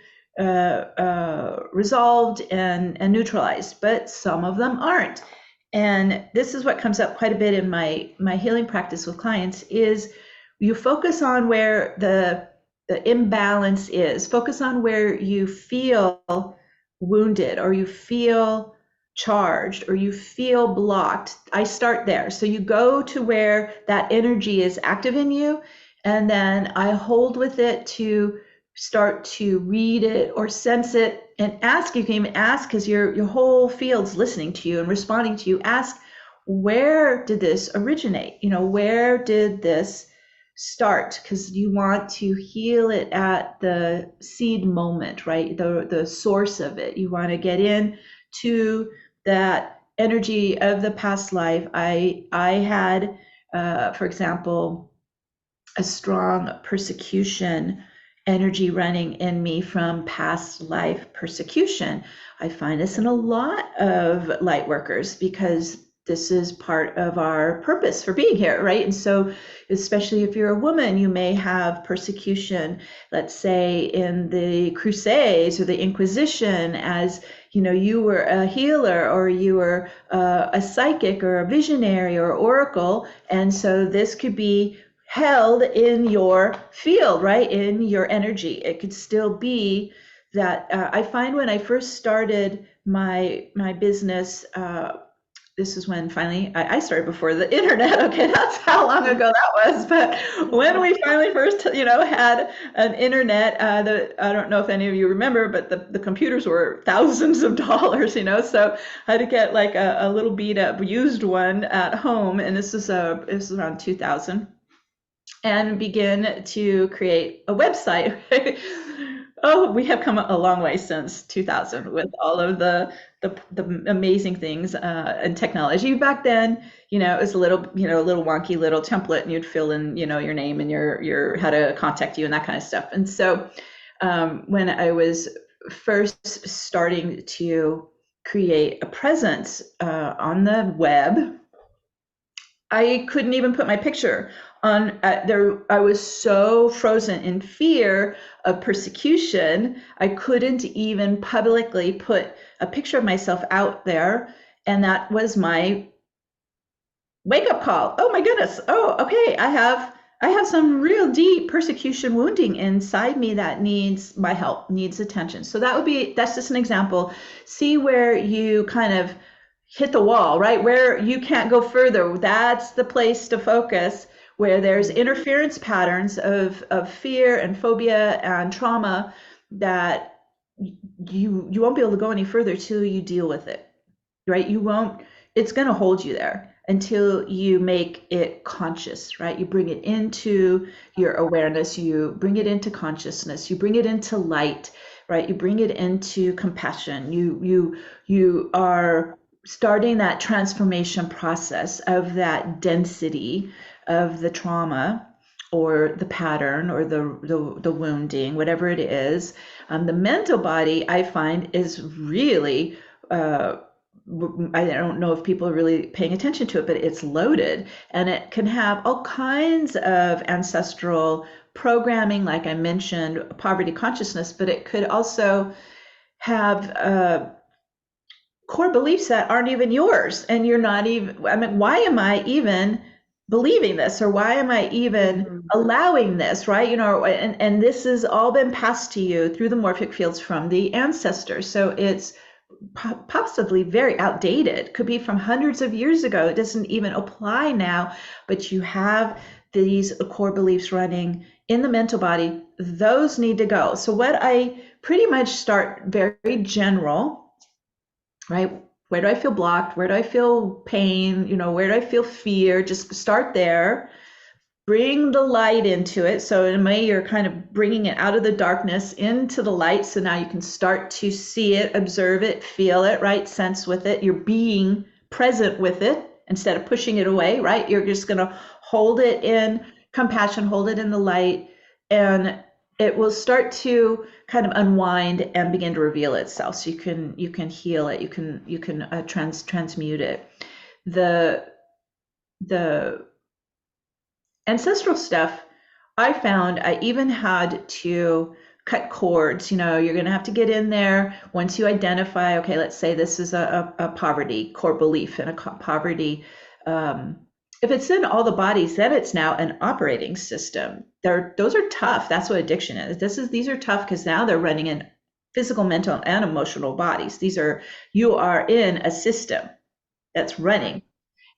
S2: resolved and neutralized, but some of them aren't. And this is what comes up quite a bit in my healing practice with clients, is you focus on where the imbalance is. Focus on where you feel wounded, or you feel charged, or you feel blocked. I start there. So you go to where that energy is active in you, and then I hold with it to start to read it or sense it and ask. You can even ask, because your whole field's listening to you and responding to you. Ask, where did this originate? Where did this start? Because you want to heal it at the seed moment, right? The source of it. You want to get in to that energy of the past life. I had, for example, a strong persecution energy running in me from past life persecution. I find this in a lot of light workers, because this is part of our purpose for being here, right? And so, especially if you're a woman, you may have persecution, let's say in the Crusades or the Inquisition, as you were a healer, or you were a psychic or a visionary or oracle. And so this could be held in your field, right? In your energy. It could still be that. I find when I first started my business, this is when finally I started before the internet. Okay, that's how long ago that was. But when we finally first, had an internet, I don't know if any of you remember, but the computers were thousands of dollars, So I had to get like a little beat up used one at home, and this was around 2000. And begin to create a website. Oh, we have come a long way since 2000 with all of the amazing things and technology. Back then, it was a little wonky little template, and you'd fill in, your name and your how to contact you and that kind of stuff. And so when I was first starting to create a presence on the web, I couldn't even put my picture on there. I was so frozen in fear of persecution, I couldn't even publicly put a picture of myself out there, and that was my wake up call. Oh my goodness. Oh, okay. I have some real deep persecution wounding inside me that needs my help, needs attention. So that's just an example. See where you kind of hit the wall, right? Where you can't go further. That's the place to focus, where there's interference patterns of fear and phobia and trauma that you won't be able to go any further till you deal with it, right? You won't, it's going to hold you there until you make it conscious, right? You bring it into your awareness, you bring it into consciousness, you bring it into light, right? You bring it into compassion. You are starting that transformation process of that density of the trauma or the pattern or the wounding, whatever it is. The mental body, I find, is really I don't know if people are really paying attention to it, but it's loaded, and it can have all kinds of ancestral programming, like I mentioned, poverty consciousness, but it could also have core beliefs that aren't even yours, and you're not even, I mean, why am I even believing this, or why am I even allowing this, right? You know, and this has all been passed to you through the morphic fields from the ancestors. So it's possibly very outdated, could be from hundreds of years ago. It doesn't even apply now, but you have these core beliefs running in the mental body. Those need to go. So what I pretty much start very general, right? Where do I feel blocked? Where do I feel pain? You know, where do I feel fear? Just start there. Bring the light into it. So in a way, you're kind of bringing it out of the darkness into the light. So now you can start to see it, observe it, feel it, right? Sense with it. You're being present with it instead of pushing it away, right? You're just going to hold it in compassion, hold it in the light, and it will start to kind of unwind and begin to reveal itself. So you can heal it. You can transmute it. The ancestral stuff, I found I even had to cut cords. You know, you're going to have to get in there once you identify, okay, let's say this is a poverty core belief and a poverty. If it's in all the bodies, then it's now an operating system. Those are tough. That's what addiction is. These are tough because now they're running in physical, mental, and emotional bodies. You are in a system that's running.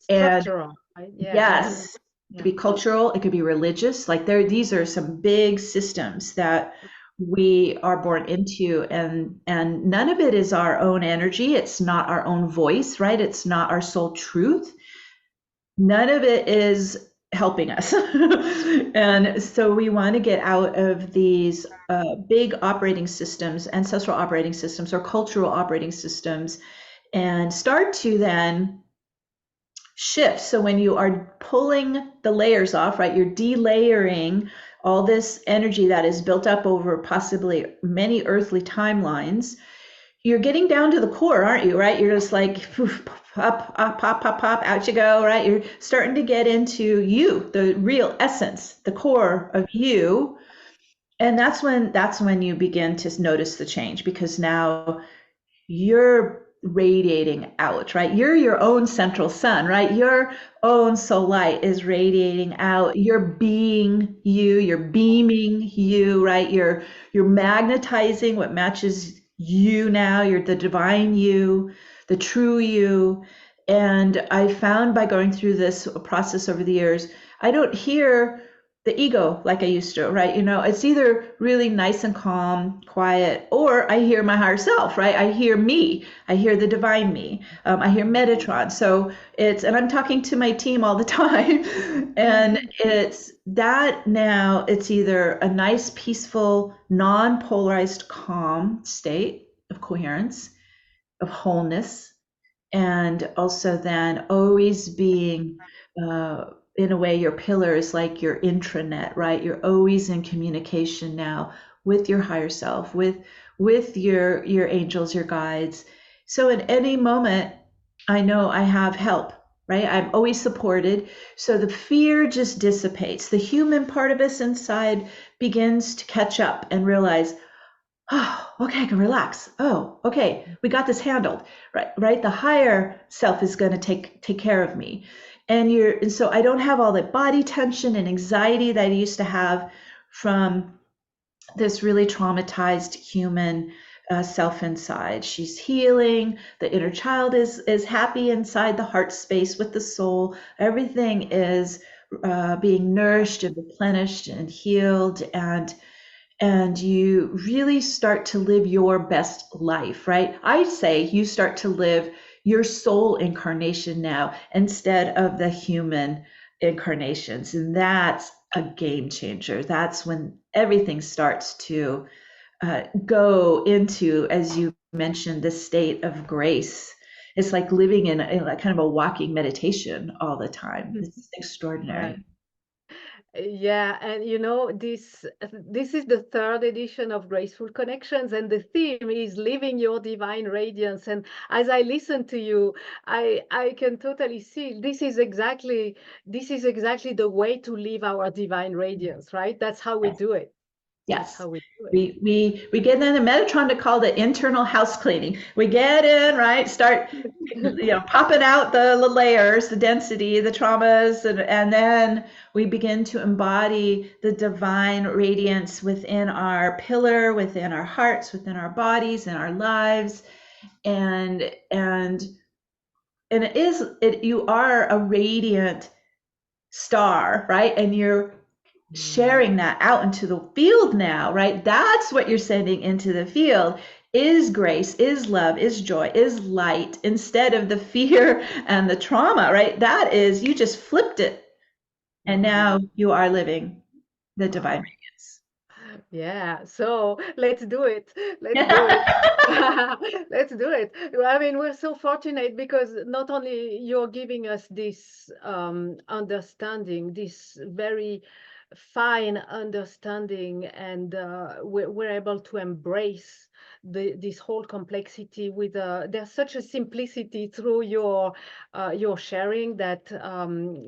S1: Structural, right? Yeah.
S2: Yes. It could be cultural, it could be religious. Like these are some big systems that we are born into, and none of it is our own energy. It's not our own voice, right? It's not our soul truth. None of it is helping us. And so we want to get out of these big operating systems, ancestral operating systems or cultural operating systems, and start to then shift. So when you are pulling the layers off, right, you're delayering all this energy that is built up over possibly many earthly timelines. You're getting down to the core, aren't you, right? You're just like poof, pop, pop, pop, pop, pop, out you go, right? You're starting to get into you, the real essence, the core of you. And that's when you begin to notice the change, because now you're radiating out, right? You're your own central sun, right? Your own soul light is radiating out. You're being you, you're beaming you, right? You're magnetizing what matches you now. You're the divine you, the true you. And I found by going through this process over the years, I don't hear the ego like I used to, right? You know, it's either really nice and calm, quiet, or I hear my higher self, right? I hear me, I hear the divine me, I hear Metatron. So and I'm talking to my team all the time, and it's that now it's either a nice, peaceful, non-polarized, calm state of coherence, of wholeness, and also then always being, in a way, your pillar is like your intranet, right? You're always in communication now with your higher self, with your angels, your guides. So at any moment, I know I have help. right? I'm always supported. So the fear just dissipates. The human part of us inside begins to catch up and realize, oh, okay, I can relax. Oh, okay, we got this handled, right? Right. The higher self is going to take care of me, and so I don't have all that body tension and anxiety that I used to have from this really traumatized human self inside. She's healing. The inner child is happy inside the heart space with the soul. Everything is being nourished and replenished and healed, and you really start to live your best life, right? I say you start to live your soul incarnation now instead of the human incarnations. And that's a game changer. That's when everything starts to go into, as you mentioned, the state of grace. It's like living in a kind of a walking meditation all the time. It's extraordinary.
S1: Right. Yeah, and you know, this is the third edition of Graceful Connections, and the theme is living your divine radiance. And as I listen to you, I can totally see this is exactly the way to live our divine radiance, right? That's how we
S2: Yes.
S1: do it. That's
S2: Yes.
S1: how we do it.
S2: We get in the Metatron to call the internal house cleaning. We get in, right? Start, popping out the layers, the density, the traumas, and then we begin to embody the divine radiance within our pillar, within our hearts, within our bodies, and our lives. And you are a radiant star, right? And you're sharing that out into the field now, right? That's what you're sending into the field is grace, is love, is joy, is light, instead of the fear and the trauma, right? That is, you just flipped it. And now you are living the divine radiance.
S1: Yeah, so let's do it. Let's do it. Let's do it. I mean, we're so fortunate because not only you're giving us this understanding, this very fine understanding, and we're able to embrace this whole complexity with there's such a simplicity through your sharing that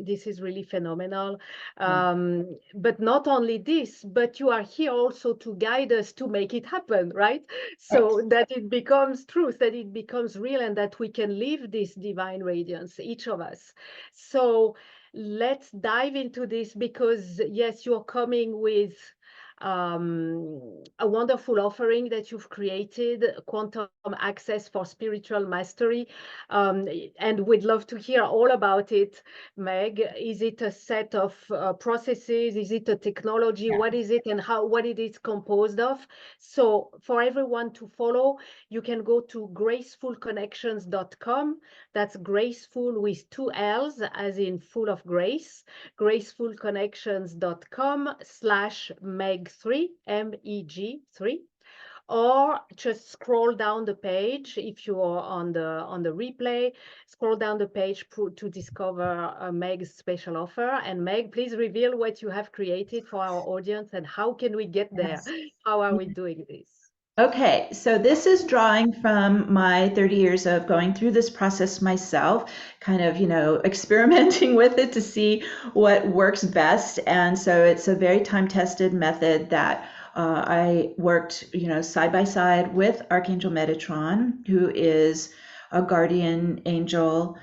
S1: this is really phenomenal. But not only this, but you are here also to guide us to make it happen, right? So that it becomes truth, that it becomes real, and that we can live this divine radiance, each of us. So let's dive into this because, yes, you're coming with a wonderful offering that you've created, Quantum Access for Spiritual Mastery. And we'd love to hear all about it, Meg. Is it a set of processes? Is it a technology?
S2: Yeah.
S1: What is it, and what it is composed of? So for everyone to follow, you can go to gracefulconnections.com. That's graceful with two L's, as in full of grace. gracefulconnections.com/Meg3, MEG3, or just scroll down the page if you are on the replay. Scroll down the page to discover Meg's special offer. And Meg, please reveal what you have created for our audience and how can we get there?
S2: Yes.
S1: How are we doing this?
S2: Okay, so this is drawing from my 30 years of going through this process myself, kind of, experimenting with it to see what works best. And so it's a very time-tested method that I worked, side by side with Archangel Metatron, who is a guardian angel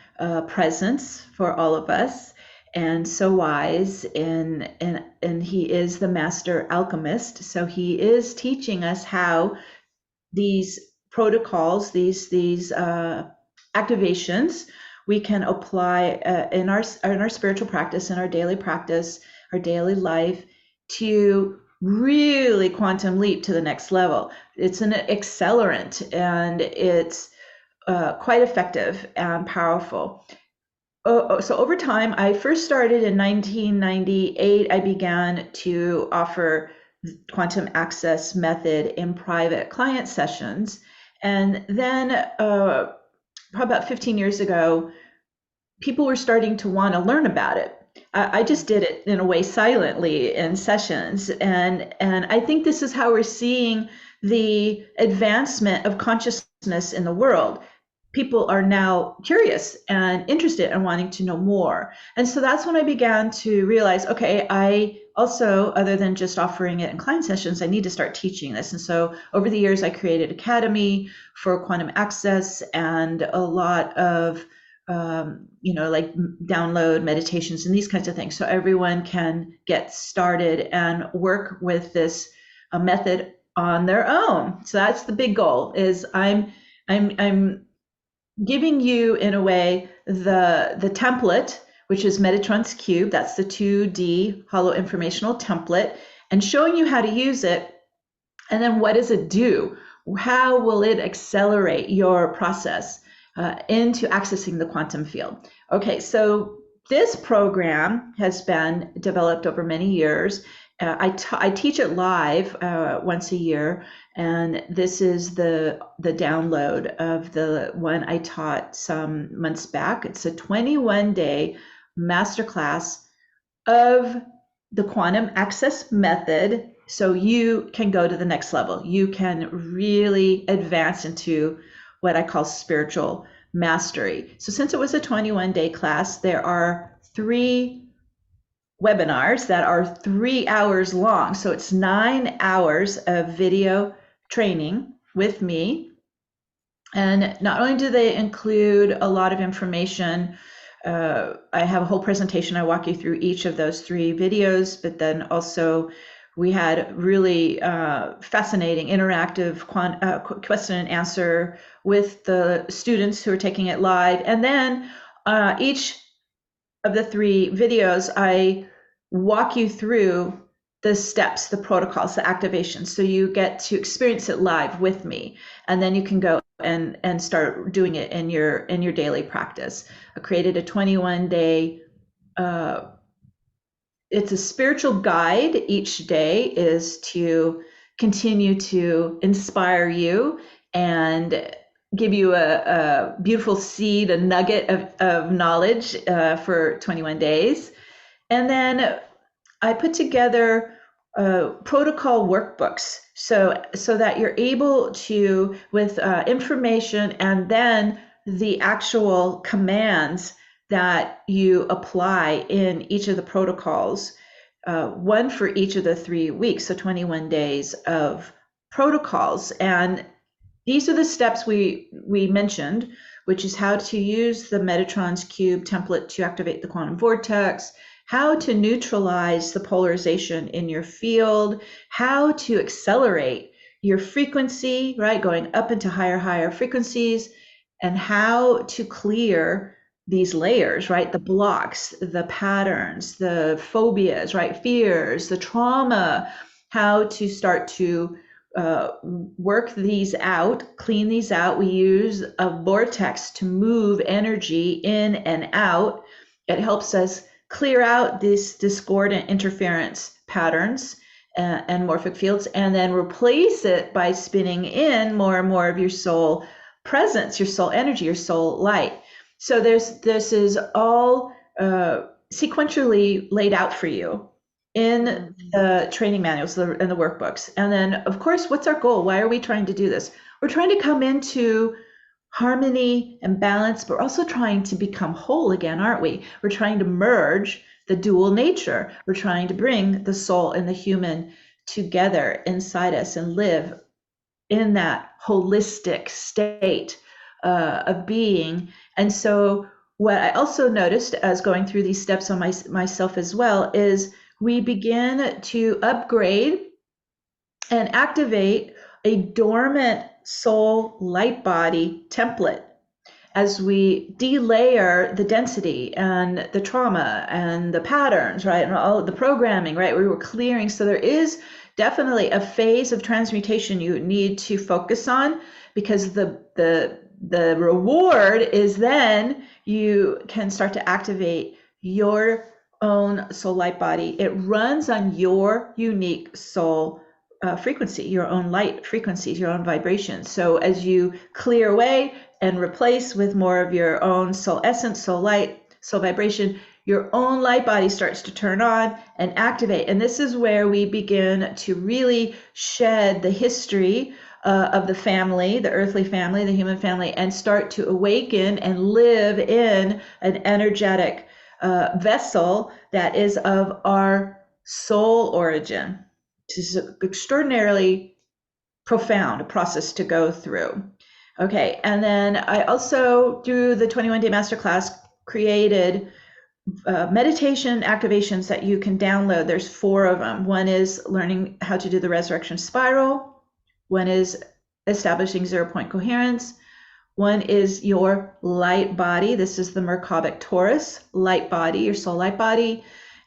S2: presence for all of us, and so wise, and he is the master alchemist. So he is teaching us how these protocols, these activations, we can apply in our spiritual practice, in our daily practice, our daily life, to really quantum leap to the next level. It's an accelerant, and it's quite effective and powerful. So over time, I first started in 1998. I began to offer quantum access method in private client sessions. And then probably about 15 years ago, people were starting to want to learn about it. I just did it in a way silently in sessions. And I think this is how we're seeing the advancement of consciousness in the world. people are now curious and interested and wanting to know more. And so that's when I began to realize, okay, I also, other than just offering it in client sessions, I need to start teaching this. And so over the years, I created Academy for quantum access and a lot of, like download meditations and these kinds of things. So everyone can get started and work with this method on their own. So that's the big goal, is I'm giving you, in a way, the template, which is Metatron's Cube. That's the 2D hollow informational template, and showing you how to use it. And then what does it do? How will it accelerate your process into accessing the quantum field? Okay, so this program has been developed over many years. I teach it live once a year, and this is the download of the one I taught some months back. It's a 21-day masterclass of the quantum access method, so you can go to the next level. You can really advance into what I call spiritual mastery. So since it was a 21-day class, there are 3 webinars that are 3 hours long. So it's 9 hours of video training with me. And not only do they include a lot of information, I have a whole presentation. I walk you through each of those 3 videos, but then also we had really fascinating interactive question and answer with the students who are taking it live. And then each of the 3 videos, I walk you through the steps, the protocols, the activations. So you get to experience it live with me, and then you can go and start doing it in your daily practice. I created a 21-day, it's a spiritual guide. Each day is to continue to inspire you and give you a beautiful seed, a nugget of knowledge for 21 days. And then I put together protocol workbooks so that you're able to, with information and then the actual commands that you apply in each of the protocols, one for each of the 3 weeks, so 21 days of protocols. And these are the steps we mentioned, which is how to use the Metatron's Cube template to activate the quantum vortex, how to neutralize the polarization in your field, how to accelerate your frequency, right, going up into higher frequencies, and how to clear these layers, right, the blocks, the patterns, the phobias, right, fears, the trauma, how to start to work these out, clean these out. We use a vortex to move energy in and out. It helps us clear out these discordant interference patterns and morphic fields, and then replace it by spinning in more and more of your soul presence, your soul energy, your soul light. So this is all sequentially laid out for you in the training manuals and the workbooks. And then, of course, what's our goal? Why are we trying to do this? We're trying to come into harmony and balance, but we're also trying to become whole again, aren't we? We're trying to merge the dual nature. We're trying to bring the soul and the human together inside us and live in that holistic state of being. And so what I also noticed as going through these steps on myself as well is we begin to upgrade and activate a dormant soul light body template as we delayer the density and the trauma and the patterns, right, and all of the programming, right, we were clearing. So there is definitely a phase of transmutation you need to focus on, because the reward is then you can start to activate your own soul light body. It runs on your unique soul frequency, your own light frequencies, your own vibrations. So as you clear away and replace with more of your own soul essence, soul light, soul vibration, your own light body starts to turn on and activate. And this is where we begin to really shed the history of the family, the earthly family, the human family, and start to awaken and live in an energetic vessel that is of our soul origin. This is an extraordinarily profound process to go through. Okay, and then I also, through the 21-day masterclass, created meditation activations that you can download. There's 4 of them. One is learning how to do the resurrection spiral. One is establishing 0-point coherence. One is your light body. This is the Merkabah Taurus light body, your soul light body.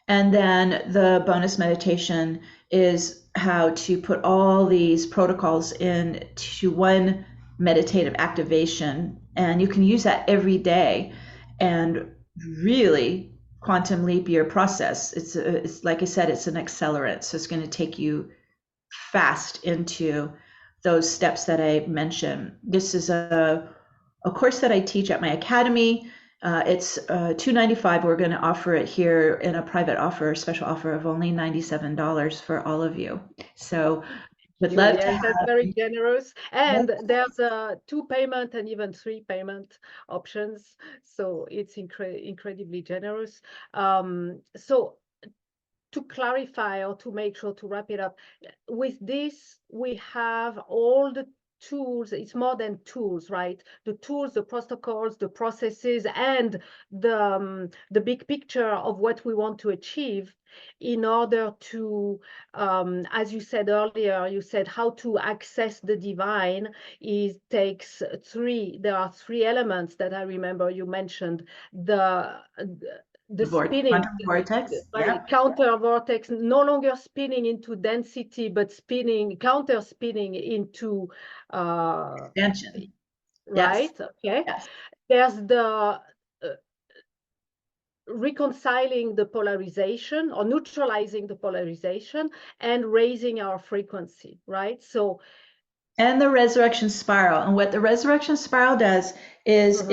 S2: And then the bonus meditation is how to put all these protocols into one meditative activation. And you can use that every day and really quantum leap your process. It's like I said, it's an accelerant. So it's going to take you fast into those steps that I mentioned. This is a course that I teach at my academy. It's $295. We're going to offer it here in a private offer, special offer of only $97 for all of you. So would love to have.
S1: That's very generous. And there's 2 payment and even 3 payment options. So it's incredibly generous. So to clarify or to make sure to wrap it up, with this, we have all the tools. It's more than tools, right? The tools, the protocols, the processes, and the big picture of what we want to achieve in order to, as you said earlier, you said how to access the divine takes 3. There are 3 elements that I remember you mentioned. The spinning,
S2: quantum vortex, yeah.
S1: counter vortex, no longer spinning into density, but counter spinning into
S2: expansion.
S1: Right?
S2: Yes.
S1: Okay.
S2: Yes.
S1: There's the reconciling the polarization or neutralizing the polarization and raising our frequency, right? So
S2: and the resurrection spiral. And what the resurrection spiral does is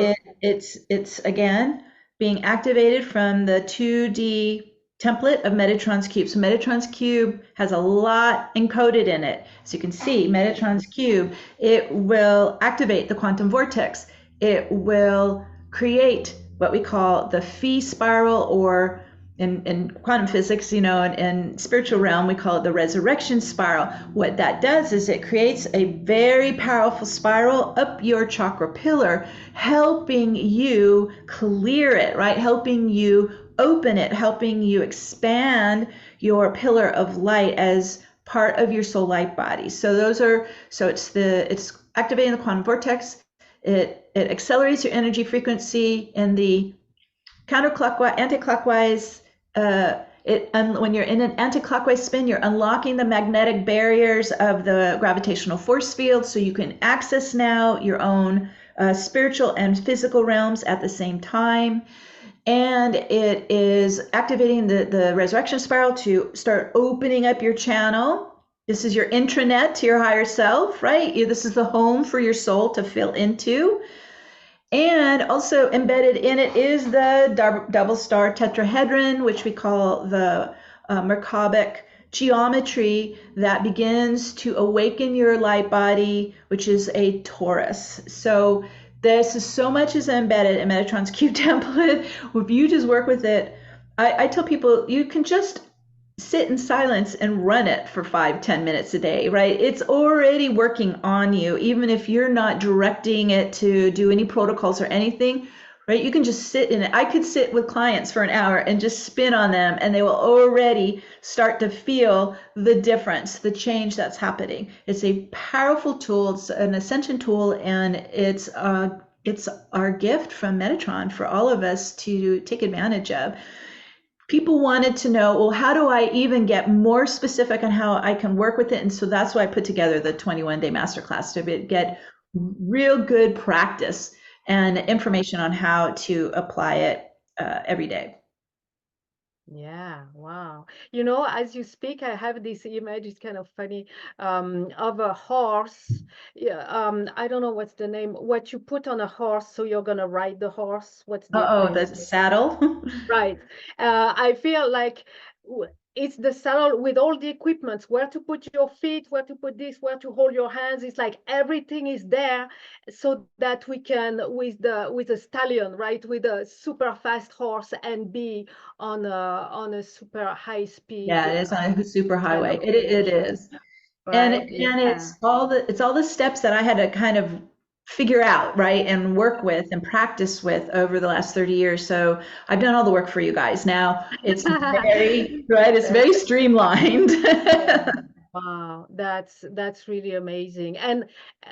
S2: it's again being activated from the 2D template of Metatron's cube. So Metatron's cube has a lot encoded in it. So you can see Metatron's cube, it will activate the quantum vortex. It will create what we call the phi spiral, or in quantum physics, in spiritual realm, we call it the resurrection spiral. What that does is it creates a very powerful spiral up your chakra pillar, helping you clear it, right? Helping you open it, helping you expand your pillar of light as part of your soul light body. So it's activating the quantum vortex. It accelerates your energy frequency in the counterclockwise, anti-clockwise. When you're in an anti-clockwise spin, you're unlocking the magnetic barriers of the gravitational force field, so you can access now your own spiritual and physical realms at the same time. And it is activating the resurrection spiral to start opening up your channel. This is your intranet to your higher self, right? This is the home for your soul to fill into. And also embedded in it is the double star tetrahedron, which we call the Merkabah geometry, that begins to awaken your light body, which is a Taurus. So this is so much is embedded in Metatron's cube template. If you just work with it, I tell people you can just sit in silence and run it for 5-10 minutes a day, right? It's already working on you, even if you're not directing it to do any protocols or anything, right? You can just sit in it. I could sit with clients for an hour and just spin on them, and they will already start to feel the difference, the change that's happening. It's a powerful tool. It's an ascension tool, and it's our gift from Metatron for all of us to take advantage of. People wanted to know, well, how do I even get more specific on how I can work with it? And so that's why I put together the 21-day masterclass, to get real good practice and information on how to apply it every day.
S1: Yeah, wow. As you speak, I have this image, it's kind of funny, of a horse. Yeah, I don't know what's the name, what you put on a horse, so you're gonna ride the horse. What's the
S2: The saddle.
S1: Right. I feel like it's the salon with all the equipment, where to put your feet, where to put this, where to hold your hands. It's like everything is there so that we can, with a stallion, right, with a super fast horse, and be on a super high speed
S2: Yeah, it is on a super
S1: kind
S2: highway.
S1: of
S2: It
S1: connection,
S2: is. And
S1: right? Yeah.
S2: it's all the steps that I had to kind of figure out, right, and work with and practice with over the last 30 years. So I've done all the work for you guys. Now it's very, right, it's very streamlined.
S1: Yeah. Wow, that's really amazing. And uh,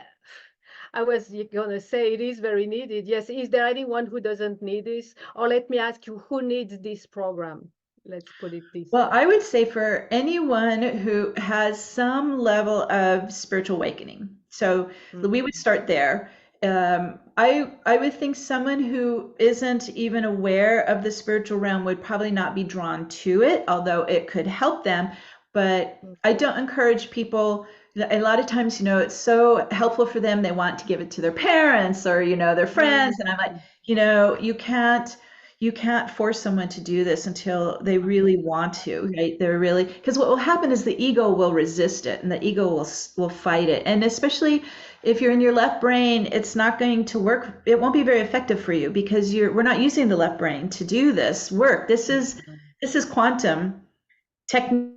S1: I was gonna say it is very needed. Yes, is there anyone who doesn't need this? Or let me ask you, who needs this program? Let's put it this
S2: Well,
S1: way.
S2: I would say for anyone who has some level of spiritual awakening. So we would start there. I would think someone who isn't even aware of the spiritual realm would probably not be drawn to it, although it could help them. But I don't encourage people. A lot of times, it's so helpful for them. They want to give it to their parents or, their friends. And I'm like, you can't force someone to do this until they really want to, right? They're really, because what will happen is the ego will resist it and the ego will fight it. And especially if you're in your left brain, it's not going to work. It won't be very effective for you because we're not using the left brain to do this work. This is quantum technique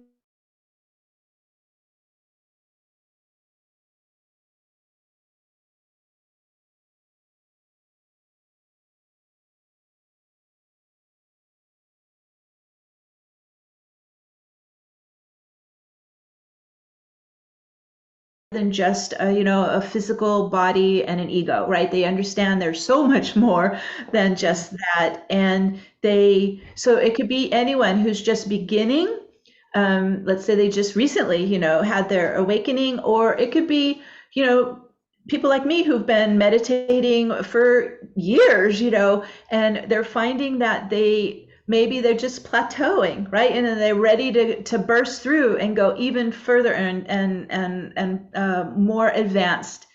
S2: than just a physical body and an ego, right? They understand there's so much more than just that. And so it could be anyone who's just beginning. Let's say they just recently, had their awakening, or it could be, people like me who've been meditating for years, and they're finding that maybe they're just plateauing, right? And then they're ready to burst through and go even further and more advanced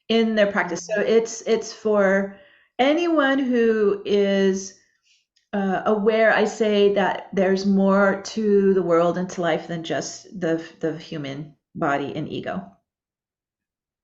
S2: in their practice. So it's for anyone who is aware. I say that there's more to the world and to life than just the human body and ego.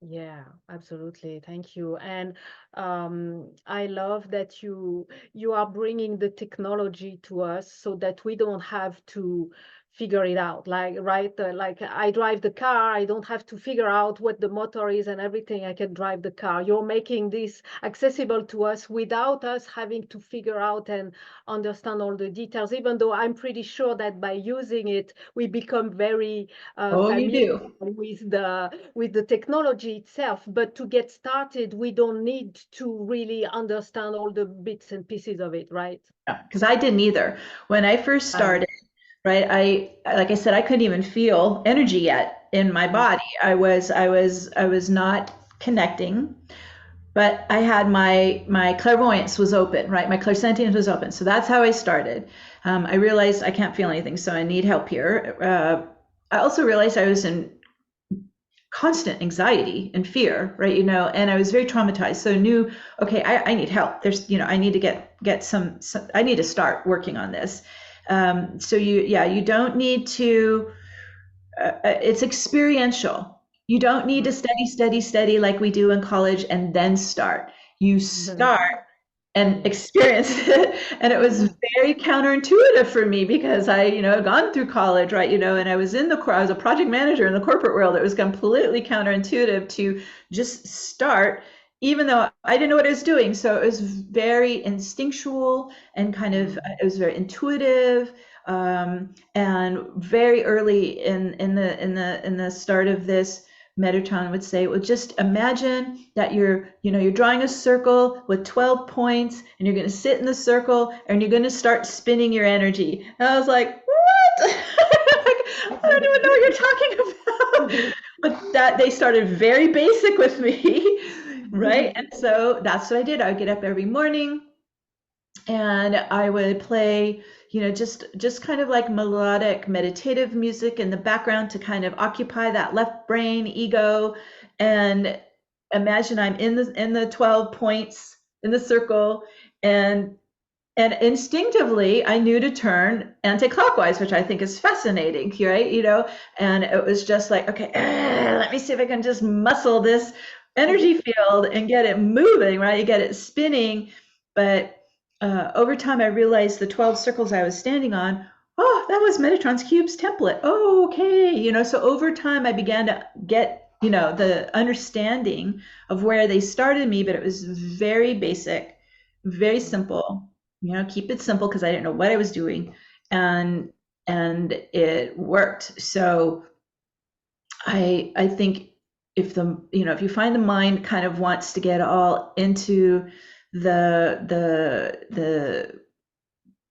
S1: Yeah, absolutely. Thank you. And I love that you are bringing the technology to us so that we don't have to figure it out. Like, right, like I drive the car, I don't have to figure out what the motor is and everything. I can drive the car. You're making this accessible to us without us having to figure out and understand all the details, even though I'm pretty sure that by using it, we become very
S2: Oh, you
S1: familiar
S2: do.
S1: with the technology itself. But to get started, we don't need to really understand all the bits and pieces of it, right?
S2: Because I didn't either. When I first started, right, like I said, I couldn't even feel energy yet in my body. I was not connecting, but I had my clairvoyance was open, right? My clairsentience was open. So that's how I started. I realized I can't feel anything, so I need help here. I also realized I was in constant anxiety and fear, right? And I was very traumatized. So I knew, okay, I need help. There's, I need to get some, I need to start working on this. So you don't need to, it's experiential. You don't need to study like we do in college and then start. You start and experience it. And it was very counterintuitive for me because I, had gone through college, right, and I was I was a project manager in the corporate world. It was completely counterintuitive to just start, even though I didn't know what I was doing. So it was very instinctual and kind of, it was very intuitive. And very early in the start of this, Metatron would say, well, just imagine that you're drawing a circle with 12 points and you're going to sit in the circle and you're going to start spinning your energy. And I was like, what? I don't even know what you're talking about. But that they started very basic with me, right? And so that's what I did. I would get up every morning and I would play, just kind of like melodic meditative music in the background to kind of occupy that left brain ego, and imagine I'm in the 12 points in the circle, and And instinctively, I knew to turn anti-clockwise, which I think is fascinating, right? And it was just like, okay, let me see if I can just muscle this energy field and get it moving, right? You get it spinning. But over time, I realized the 12 circles I was standing on, oh, that was Metatron's Cube's template. Oh, okay. So over time, I began to get, the understanding of where they started me, but it was very basic, very simple. Keep it simple because I didn't know what I was doing, and it worked. So I think if you find the mind kind of wants to get all into the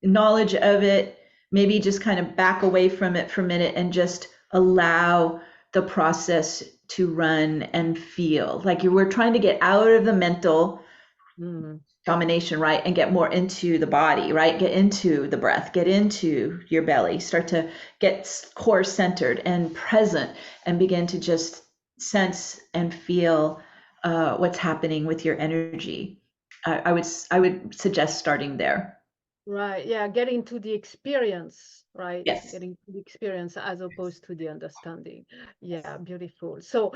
S2: knowledge of it, maybe just kind of back away from it for a minute and just allow the process to run and feel like you were trying to get out of the mental domination, right? And get more into the body, right? Get into the breath, get into your belly, start to get core centered and present, and begin to just sense and feel what's happening with your energy. I would suggest starting there.
S1: Right. Yeah. Getting to the experience, right?
S2: Yes.
S1: Getting to the experience as opposed to the understanding. Yeah. Beautiful. So,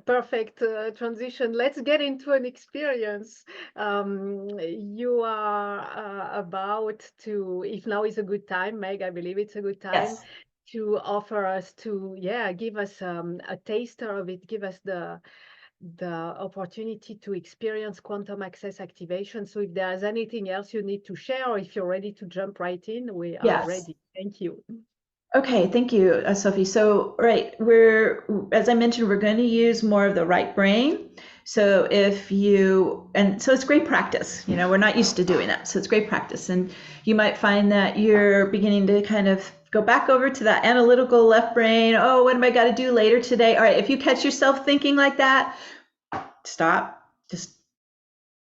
S1: perfect transition. Let's get into an experience. You are about to, if now is a good time, Meg, I believe it's a good time
S2: Yes.
S1: to offer us to, give us a taster of it, give us the opportunity to experience quantum access activation. So if there's anything else you need to share, or if you're ready to jump right in, we are
S2: Yes.
S1: ready. Thank you.
S2: Okay, thank you, Sophie. So, right, as I mentioned, we're going to use more of the right brain. So so it's great practice. We're not used to doing that. So it's great practice. And you might find that you're beginning to kind of go back over to that analytical left brain. Oh, what am I got to do later today? All right, if you catch yourself thinking like that, stop. Just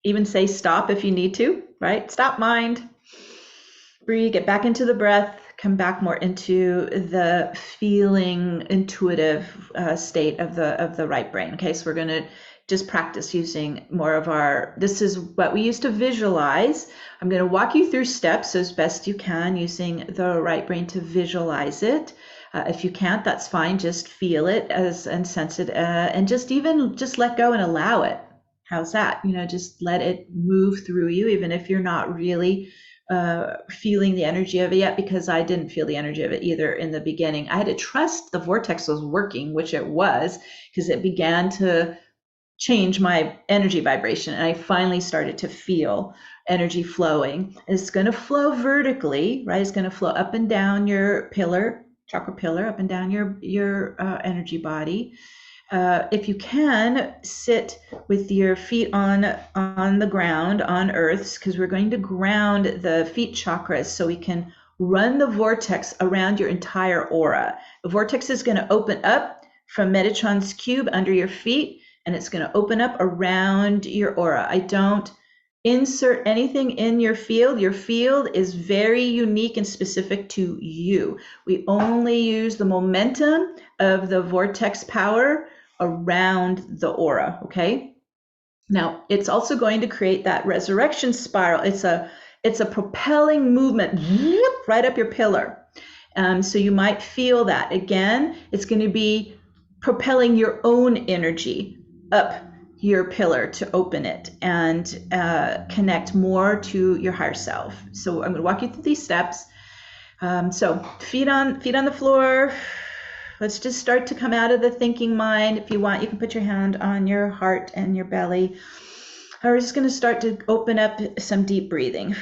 S2: even say stop if you need to, right? Stop mind. Breathe, get back into the breath, come back more into the feeling intuitive state of the right brain. Okay, so we're going to just practice using more of this is what we used to visualize. I'm going to walk you through steps as best you can using the right brain to visualize it. If you can't, that's fine. Just feel it and sense it, and just let go and allow it. How's that? Just let it move through you, even if you're not really feeling the energy of it yet, because I didn't feel the energy of it either in the beginning. I had to trust the vortex was working, which it was, because it began to change my energy vibration, and I finally started to feel energy flowing. It's going to flow vertically, right? It's going to flow up and down your chakra pillar, up and down your energy body. If you can, sit with your feet on the ground, on earth, because we're going to ground the feet chakras so we can run the vortex around your entire aura. The vortex is going to open up from Metatron's cube under your feet, and it's going to open up around your aura. I don't insert anything in your field. Your field is very unique and specific to you. We only use the momentum of the vortex power around the aura, okay? Now, it's also going to create that resurrection spiral. It's a propelling movement right up your pillar. So you might feel that. Again, it's going to be propelling your own energy up your pillar to open it and connect more to your higher self. So I'm going to walk you through these steps. So feet on the floor. Let's just start to come out of the thinking mind. If you want, you can put your hand on your heart and your belly. We're just going to start to open up some deep breathing.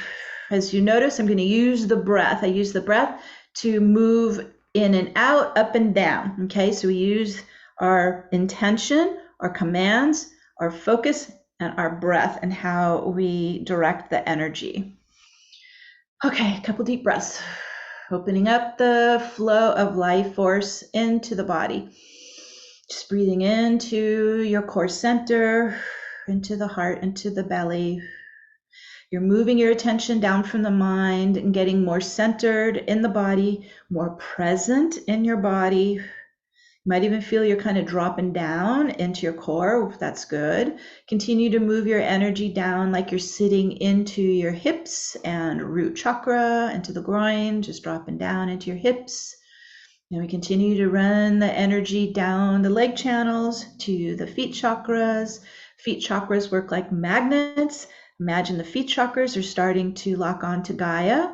S2: As you notice, I'm going to use the breath. I use the breath to move in and out, up and down. Okay, so we use our intention, our commands, our focus, and our breath, and how we direct the energy. Okay, a couple deep breaths. Opening up the flow of life force into the body. Just breathing into your core center, into the heart, into the belly. You're moving your attention down from the mind and getting more centered in the body, more present in your body. You might even feel you're kind of dropping down into your core. That's good. Continue to move your energy down like you're sitting into your hips and root chakra, into the groin, just dropping down into your hips. And we continue to run the energy down the leg channels to the feet chakras. Feet chakras work like magnets. Imagine the feet chakras are starting to lock onto Gaia,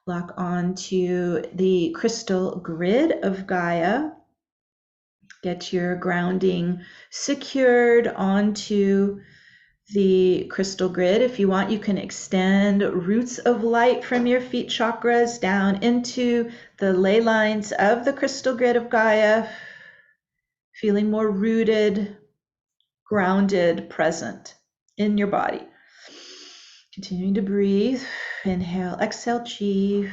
S2: lock onto the crystal grid of Gaia. Get your grounding secured onto the crystal grid. If you want, you can extend roots of light from your feet chakras down into the ley lines of the crystal grid of Gaia, feeling more rooted, grounded, present in your body. Continuing to breathe. Inhale, exhale, chi.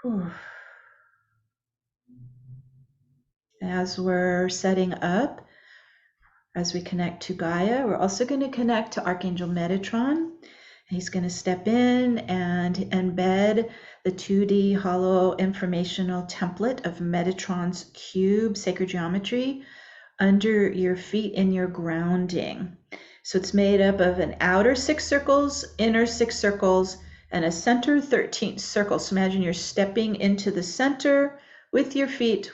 S2: Whew. As we're setting up, as we connect to Gaia, we're also going to connect to Archangel Metatron. He's going to step in and embed the 2D hollow informational template of Metatron's cube, sacred geometry, under your feet in your grounding. So it's made up of an outer 6 circles, inner 6 circles, and a center 13th circle. So imagine you're stepping into the center with your feet,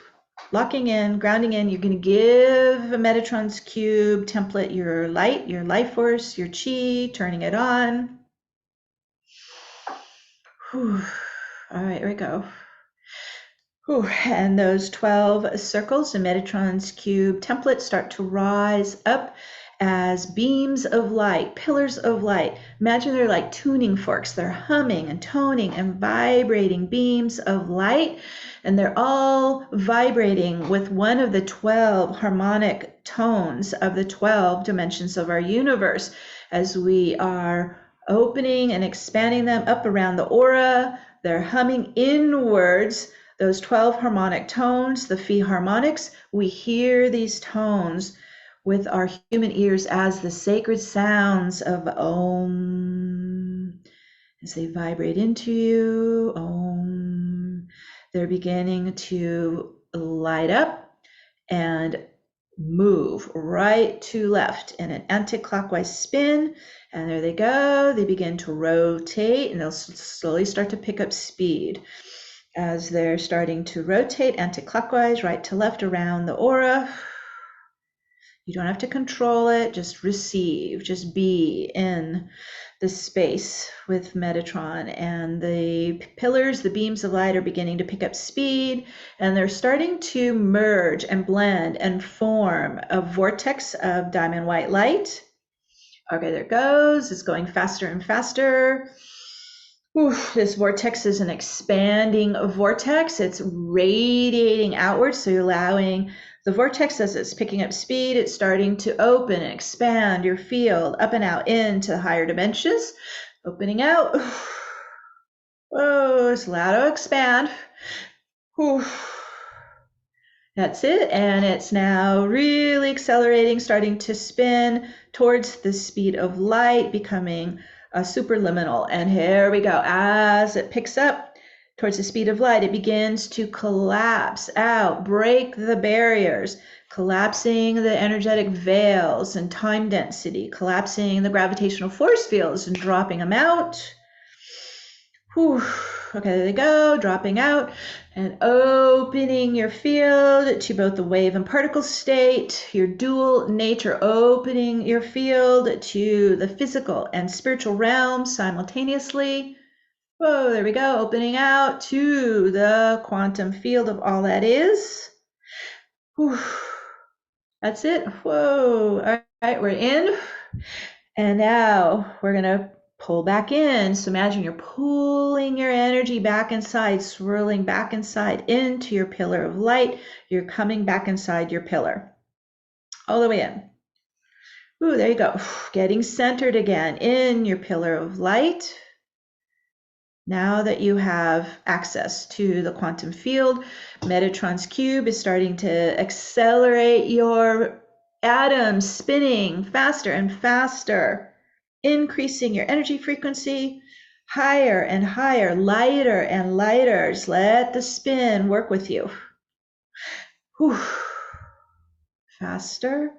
S2: locking in, grounding in. You're going to give Metatron's cube template your light, your life force, your chi, turning it on. Whew. All right, here we go. Whew. And those 12 circles in Metatron's cube template start to rise up as beams of light, pillars of light. Imagine they're like tuning forks. They're humming and toning and vibrating beams of light, and they're all vibrating with one of the 12 harmonic tones of the 12 dimensions of our universe as we are opening and expanding them up around the aura. They're humming inwards, those 12 harmonic tones, the phi harmonics. We hear these tones with our human ears as the sacred sounds of Om. As they vibrate into you, Om, they're beginning to light up and move right to left in an anti-clockwise spin. And there they go. They begin to rotate, and they'll slowly start to pick up speed as they're starting to rotate anti-clockwise, right to left around the aura. You don't have to control it, just receive, just be in the space with Metatron. And the pillars, the beams of light are beginning to pick up speed, and they're starting to merge and blend and form a vortex of diamond white light. Okay, there it goes. It's going faster and faster. Oof, this vortex is an expanding vortex. It's radiating outwards, so you're allowing the vortex, as it's picking up speed, it's starting to open and expand your field up and out into higher dimensions. Opening out. Whoa, it's allowed to expand. Oof. That's it, and it's now really accelerating, starting to spin towards the speed of light, becoming a superliminal. And here we go. As it picks up towards the speed of light, it begins to collapse out, break the barriers, collapsing the energetic veils and time density, collapsing the gravitational force fields and dropping them out. Whew. Okay, there they go, dropping out and opening your field to both the wave and particle state, your dual nature, opening your field to the physical and spiritual realms simultaneously. Whoa, there we go, opening out to the quantum field of all that is. Whew. That's it. Whoa. All right, we're in. And now we're going to pull back in. So imagine you're pulling your energy back inside, swirling back inside into your pillar of light. You're coming back inside your pillar, all the way in. Ooh, there you go. Getting centered again in your pillar of light. Now that you have access to the quantum field, Metatron's cube is starting to accelerate your atoms spinning faster and faster, increasing your energy frequency, higher and higher, lighter and lighter. Just let the spin work with you. Whew. Faster,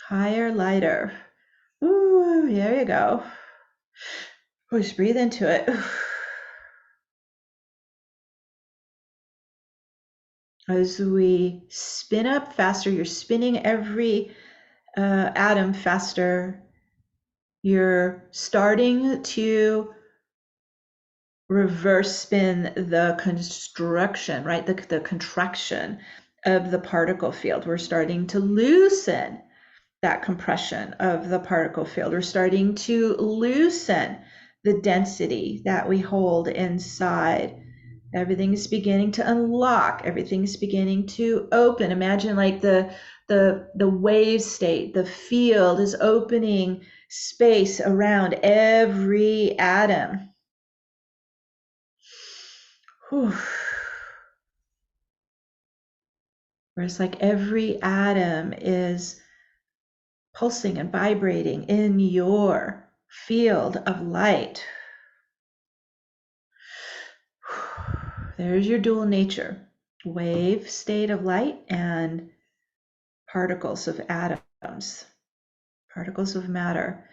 S2: higher, lighter. Ooh, there you go. Just breathe into it. As we spin up faster, you're spinning every atom faster. You're starting to reverse spin the construction, right? The contraction of the particle field. We're starting to loosen that compression of the particle field. We're starting to loosen the density that we hold inside. Everything is beginning to unlock. Everything is beginning to open. Imagine like the wave state. The field is opening space around every atom. Whew. Where it's like every atom is pulsing and vibrating in your field of light. There's your dual nature, wave state of light and particles of atoms, particles of matter.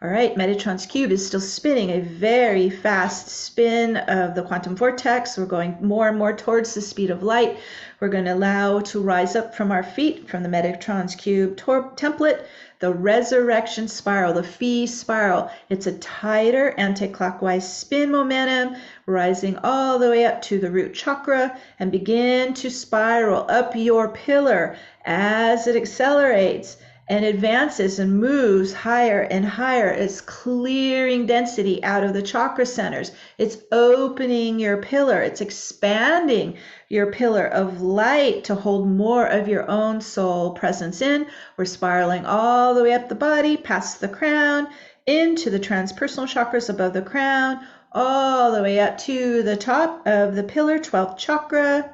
S2: All right, Metatron's cube is still spinning a very fast spin of the quantum vortex. We're going more and more towards the speed of light. We're going to allow to rise up from our feet from the Metatron's cube template, the resurrection spiral, the phi spiral. It's a tighter anti-clockwise spin momentum, rising all the way up to the root chakra and begin to spiral up your pillar as it accelerates and advances and moves higher and higher. It's clearing density out of the chakra centers. It's opening your pillar. It's expanding your pillar of light to hold more of your own soul presence in. We're spiraling all the way up the body, past the crown, into the transpersonal chakras above the crown, all the way up to the top of the pillar, 12th chakra,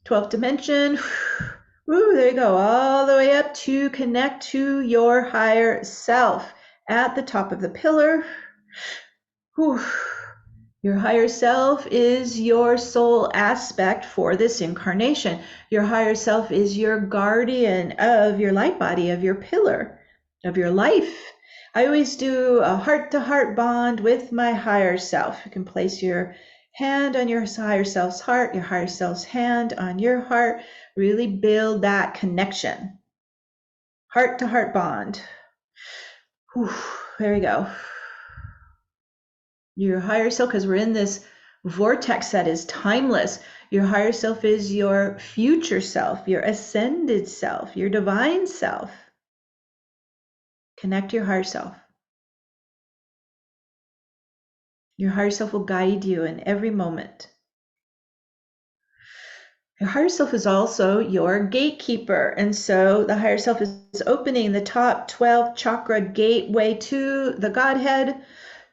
S2: 12th dimension. Woo, there you go, all the way up to connect to your higher self at the top of the pillar. Whew. Your higher self is your soul aspect for this incarnation. Your higher self is your guardian of your light body, of your pillar, of your life. I always do a heart-to-heart bond with my higher self. You can place your hand on your higher self's heart, your higher self's hand on your heart. Really build that connection. Heart-to-heart bond. Whew, there we go. Your higher self, because we're in this vortex that is timeless. Your higher self is your future self, your ascended self, your divine self. Connect to your higher self. Your higher self will guide you in every moment. Your higher self is also your gatekeeper. And so the higher self is opening the top 12 chakra gateway to the Godhead,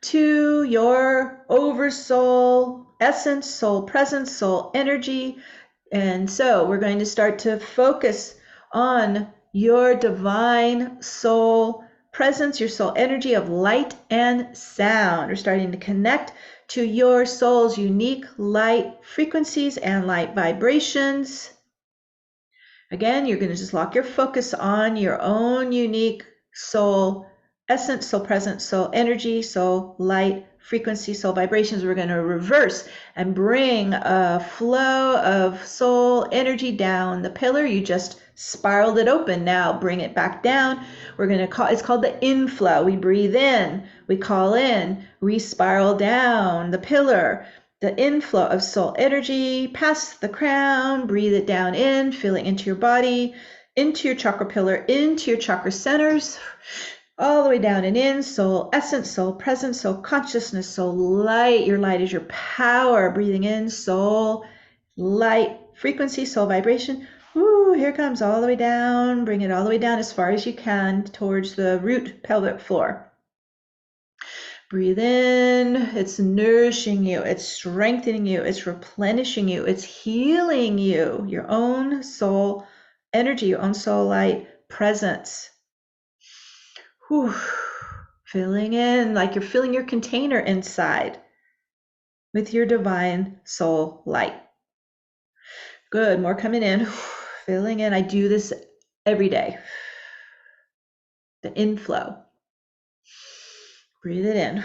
S2: to your oversoul, essence, soul presence, soul energy. And so we're going to start to focus on your divine soul presence, your soul energy of light and sound. We're starting to connect to your soul's unique light frequencies and light vibrations. Again, you're going to just lock your focus on your own unique soul essence, soul presence, soul energy, soul light frequency, soul vibrations. We're going to reverse and bring a flow of soul energy down the pillar. You just spiraled it open. Now bring it back down. We're going to call, it's called the inflow. We breathe in, we call in, we spiral down the pillar. The inflow of soul energy past the crown, breathe it down in, feeling into your body, into your chakra pillar, into your chakra centers, all the way down and in, soul essence, soul presence, soul consciousness, soul light. Your light is your power. Breathing in, soul light frequency, soul vibration. Ooh, here it comes all the way down. Bring it all the way down as far as you can towards the root pelvic floor. Breathe in, it's nourishing you, it's strengthening you, it's replenishing you, it's healing you, your own soul energy, your own soul light presence. Whew. Filling in like you're filling your container inside with your divine soul light. Good, more coming in. Filling in. I do this every day. The inflow. Breathe it in.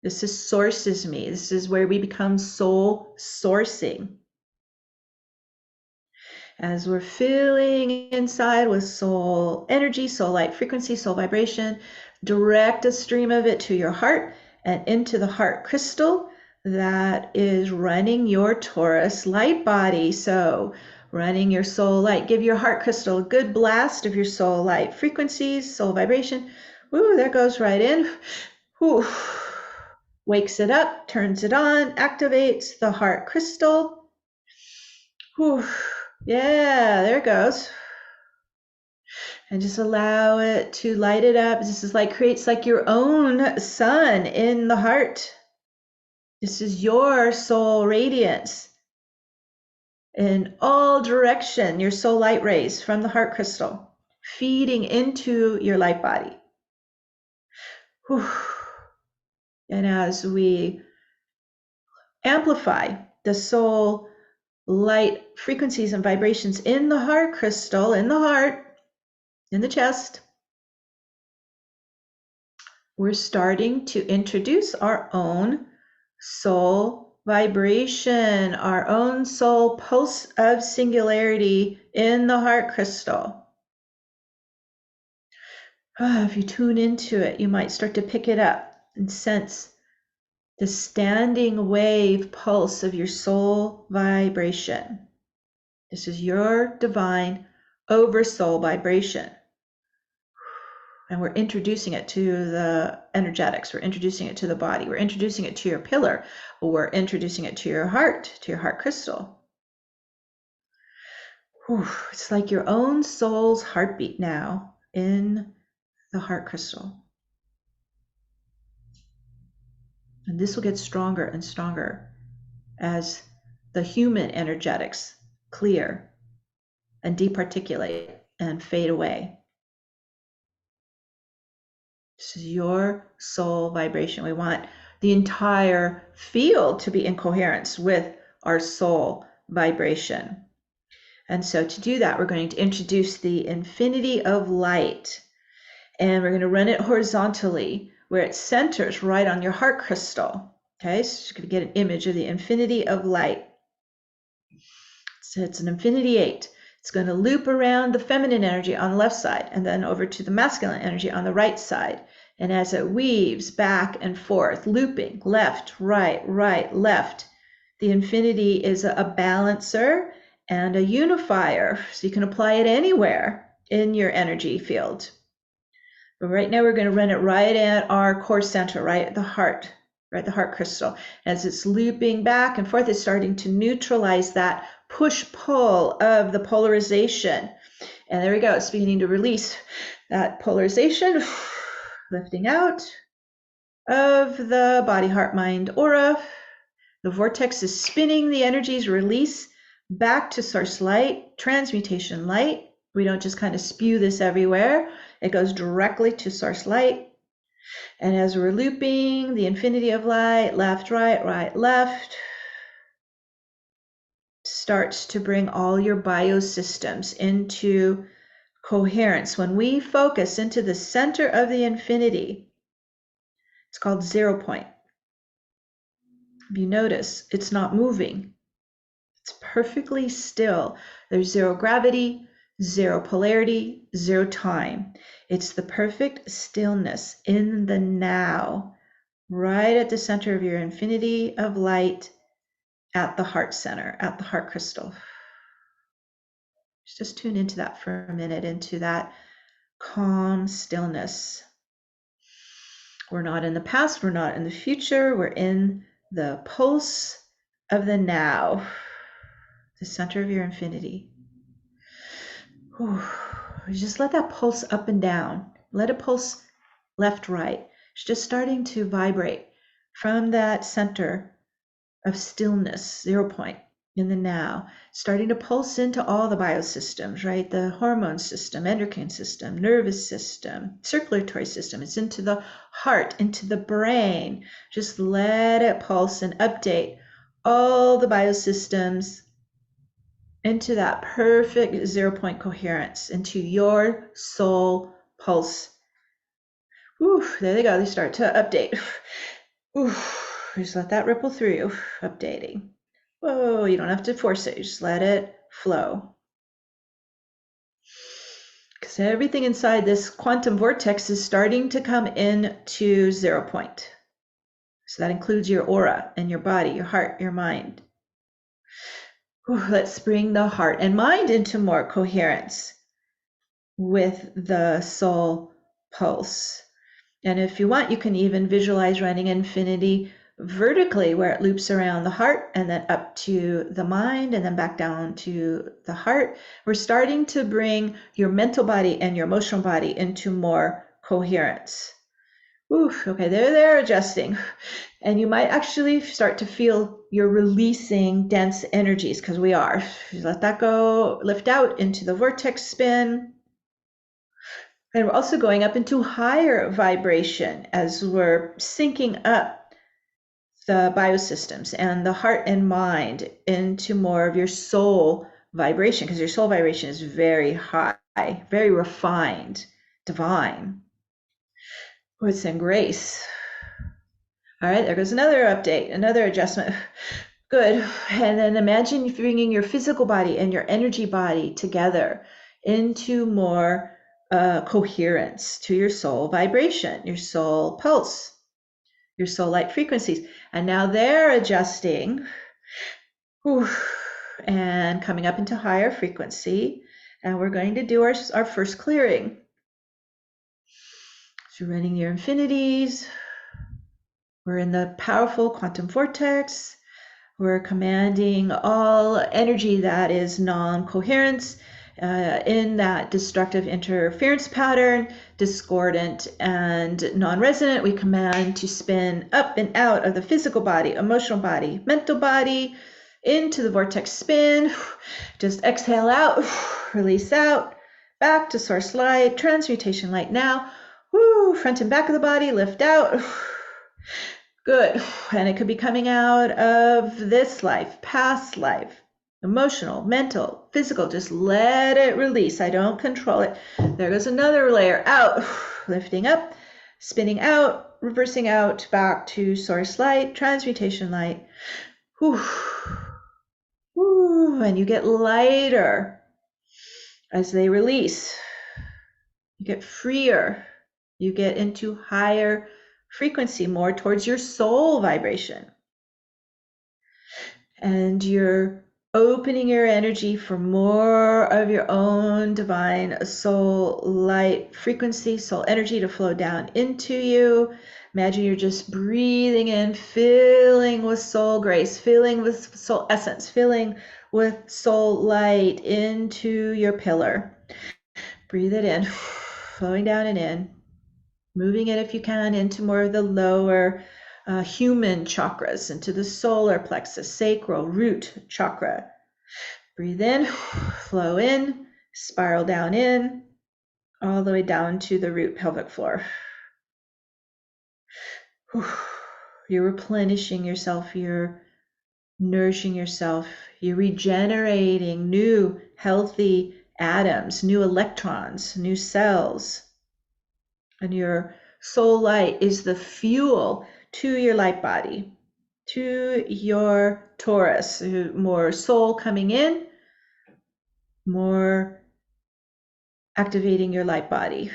S2: This is sources me. This is where we become soul sourcing. As we're filling inside with soul energy, soul light frequency, soul vibration, direct a stream of it to your heart and into the heart crystal that is running your Taurus light body. So running your soul light, give your heart crystal a good blast of your soul light frequencies, soul vibration. Woo, that goes right in. Whew. Wakes it up, turns it on, activates the heart crystal. Whew. Yeah, there it goes. And just allow it to light it up. This is like creates like your own sun in the heart. This is your soul radiance in all direction, your soul light rays from the heart crystal, feeding into your light body. Whew. And as we amplify the soul light frequencies and vibrations in the heart crystal, in the heart, in the chest, we're starting to introduce our own soul vibration, our own soul pulse of singularity in the heart crystal. If you tune into it, you might start to pick it up and sense the standing wave pulse of your soul vibration. This is your divine oversoul vibration. And we're introducing it to the energetics. We're introducing it to the body. We're introducing it to your pillar. We're introducing it to your heart crystal. Whew. It's like your own soul's heartbeat now in the heart crystal. And this will get stronger and stronger as the human energetics clear and departiculate and fade away. This is your soul vibration. We want the entire field to be in coherence with our soul vibration. And so to do that, we're going to introduce the infinity of light. And we're going to run it horizontally where it centers right on your heart crystal. Okay, so you're going to get an image of the infinity of light. So it's an infinity 8. It's going to loop around the feminine energy on the left side and then over to the masculine energy on the right side. And as it weaves back and forth, looping left, right, left, the infinity is a balancer and a unifier. So you can apply it anywhere in your energy field. But right now we're going to run it right at our core center, right at the heart crystal. As it's looping back and forth, it's starting to neutralize that push-pull of the polarization. And there we go. It's beginning to release that polarization, lifting out of the body, heart, mind, aura. The vortex is spinning. The energies release back to source light, transmutation light. We don't just kind of spew this everywhere. It goes directly to source light. And as we're looping the infinity of light, left, right, left, starts to bring all your biosystems into coherence. When we focus into the center of the infinity, it's called 0 point. If you notice, it's not moving. It's perfectly still. There's zero gravity, zero polarity, zero time. It's the perfect stillness in the now, right at the center of your infinity of light, at the heart center, at the heart crystal. Just tune into that for a minute, into that calm stillness. We're not in the past, we're not in the future, we're in the pulse of the now, the center of your infinity. Whew. Just let that pulse up and down. Let it pulse left, right. It's just starting to vibrate from that center of stillness, 0 point. in the now, starting to pulse into all the biosystems, right? The hormone system, endocrine system, nervous system, circulatory system. It's into the heart, into the brain. Just let it pulse and update all the biosystems into that perfect 0 point coherence, into your soul pulse. Ooh, there they go. They start to update. Ooh, just let that ripple through you, updating. Whoa, you don't have to force it. You just let it flow. Because everything inside this quantum vortex is starting to come into 0 point. So that includes your aura and your body, your heart, your mind. Ooh, let's bring the heart and mind into more coherence with the soul pulse. And if you want, you can even visualize running infinity vertically, where it loops around the heart and then up to the mind and then back down to the heart. We're starting to bring your mental body and your emotional body into more coherence. Oof, okay, they're adjusting. And you might actually start to feel you're releasing dense energies, because we are. Let that go, lift out into the vortex spin. And we're also going up into higher vibration as we're syncing up the biosystems and the heart and mind into more of your soul vibration, because your soul vibration is very high, very refined, divine. Oh, it's in grace. All right, there goes another update, another adjustment. Good. And then imagine bringing your physical body and your energy body together into more coherence to your soul vibration, your soul pulse, your soul light frequencies. And now they're adjusting and coming up into higher frequency. And we're going to do our first clearing. So running your infinities. We're in the powerful quantum vortex. We're commanding all energy that is non-coherence in that destructive interference pattern, discordant and non-resonant. We command to spin up and out of the physical body, emotional body, mental body, into the vortex spin. Just exhale out, release out, back to source light, transmutation light now. Woo, front and back of the body, lift out. Good. And it could be coming out of this life, past life, emotional, mental, physical. Just let it release. I don't control it. There goes another layer out, lifting up, spinning out, reversing out, back to source light, transmutation light. Whew. Whew. And you get lighter as they release. You get freer. You get into higher frequency, more towards your soul vibration. And you're opening your energy for more of your own divine soul light frequency, soul energy to flow down into you. Imagine you're just breathing in, filling with soul grace, filling with soul essence, filling with soul light into your pillar. Breathe it in, flowing down and in. Moving it, if you can, into more of the lower human chakras, into the solar plexus, sacral, root chakra. Breathe in, flow in, spiral down in, all the way down to the root pelvic floor. You're replenishing yourself, you're nourishing yourself, you're regenerating new healthy atoms, new electrons, new cells. And your soul light is the fuel to your light body, to your Taurus. More soul coming in, more activating your light body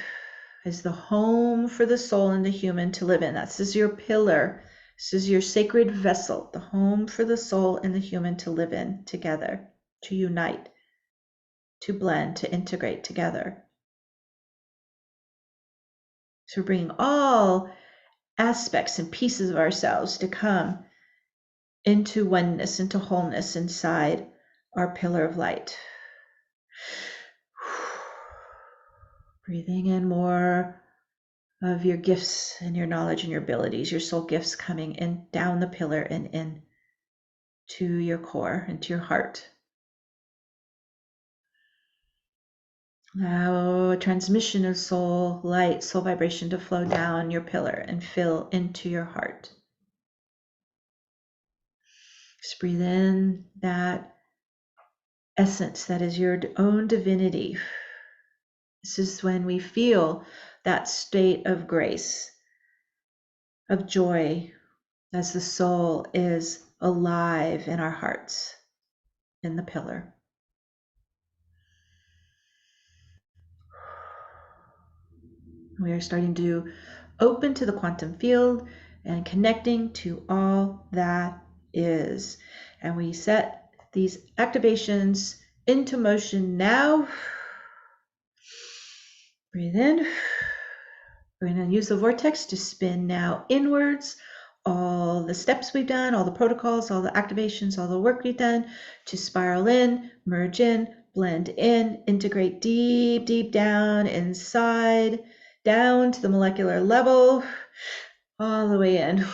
S2: as the home for the soul and the human to live in. This is your pillar. This is your sacred vessel, the home for the soul and the human to live in together, to unite, to blend, to integrate together. So we're bringing all aspects and pieces of ourselves to come into oneness, into wholeness inside our pillar of light. Breathing in more of your gifts and your knowledge and your abilities, your soul gifts coming in down the pillar and in to your core and to your heart. Allow a transmission of soul light, soul vibration to flow down your pillar and fill into your heart. Just breathe in that essence that is your own divinity. This is when we feel that state of grace, of joy, as the soul is alive in our hearts, in the pillar. We are starting to open to the quantum field and connecting to all that is. And we set these activations into motion now. Breathe in. We're going to use the vortex to spin now inwards. All the steps we've done, all the protocols, all the activations, all the work we've done to spiral in, merge in, blend in, integrate deep, deep down inside, down to the molecular level, all the way in.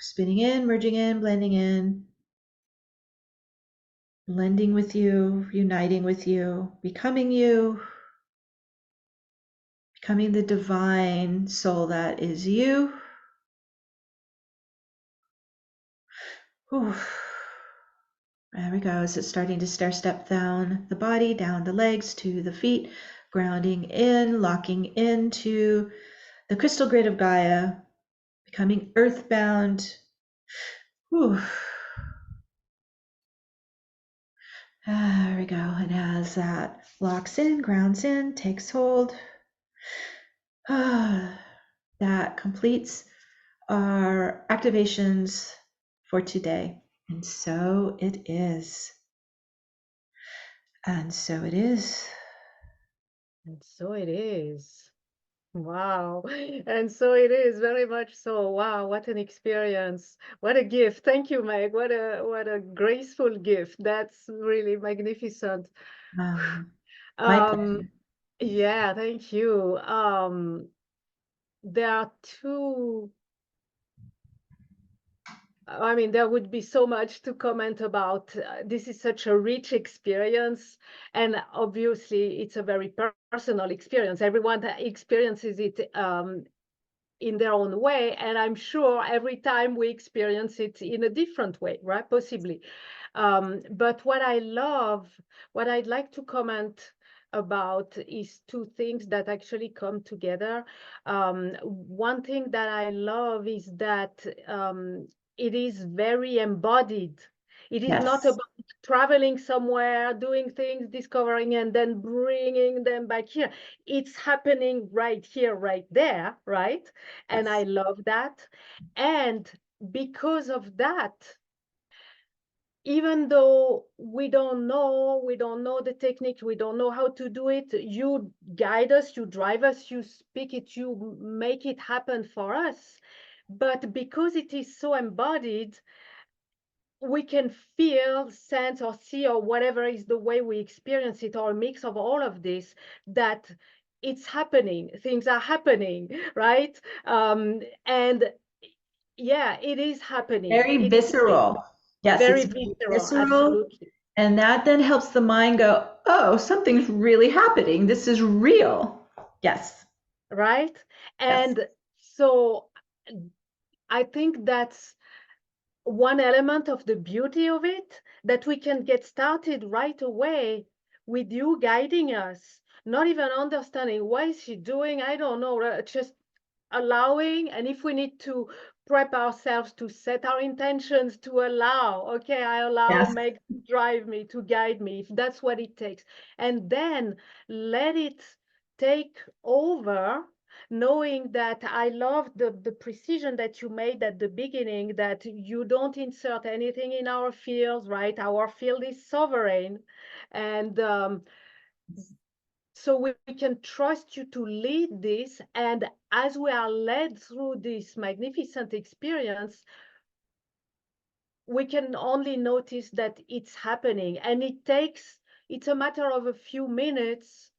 S2: Spinning in, merging in, blending with you, uniting with you, becoming the divine soul that is you. Whew. There we go. So it's starting to stair step down the body, down the legs to the feet, grounding in, locking into the crystal grid of Gaia, becoming earthbound. Whew. There we go. And as that locks in, grounds in, takes hold, that completes our activations for today. And so it is. And so it is.
S1: And so it is. Wow. And so it is, very much so. Wow, what an experience. What a gift. Thank you, Meg. What a graceful gift. That's really magnificent.
S2: My
S1: Um,
S2: pleasure.
S1: yeah, thank you. There are two, I mean, there would be so much to comment about. This is such a rich experience, and obviously it's a very personal experience. Everyone that experiences it in their own way, and I'm sure every time we experience it in a different way, right? Possibly. But what I'd like to comment about is two things that actually come together. One thing that I love is that it is very embodied. It is not
S2: Yes.
S1: about traveling somewhere, doing things, discovering, and then bringing them back here. It's happening right here, right there, right? And I
S2: Yes.
S1: love that. And because of that, even though we don't know the technique, we don't know how to do it, you guide us, you drive us, you speak it, you make it happen for us. But because it is so embodied, we can feel, sense, or see, or whatever is the way we experience it, or a mix of all of this, that it's happening, things are happening, right? And yeah, it is happening.
S2: Very
S1: It is
S2: visceral. Yes,
S1: very
S2: it's very
S1: visceral,
S2: visceral.
S1: absolutely.
S2: And that then helps the mind go, oh, something's really happening. This is real. Yes.
S1: Right?
S2: Yes.
S1: And so I think that's one element of the beauty of it, that we can get started right away with you guiding us, not even understanding why is she doing, I don't know, just allowing. And if we need to prep ourselves to set our intentions, to allow, okay, I allow
S2: Yes.
S1: Meg to drive me, to guide me, if that's what it takes, and then let it take over, knowing that I love the precision that you made at the beginning, that you don't insert anything in our fields, right? Our field is sovereign. And so we can trust you to lead this. And as we are led through this magnificent experience, we can only notice that it's happening. And it's a matter of a few minutes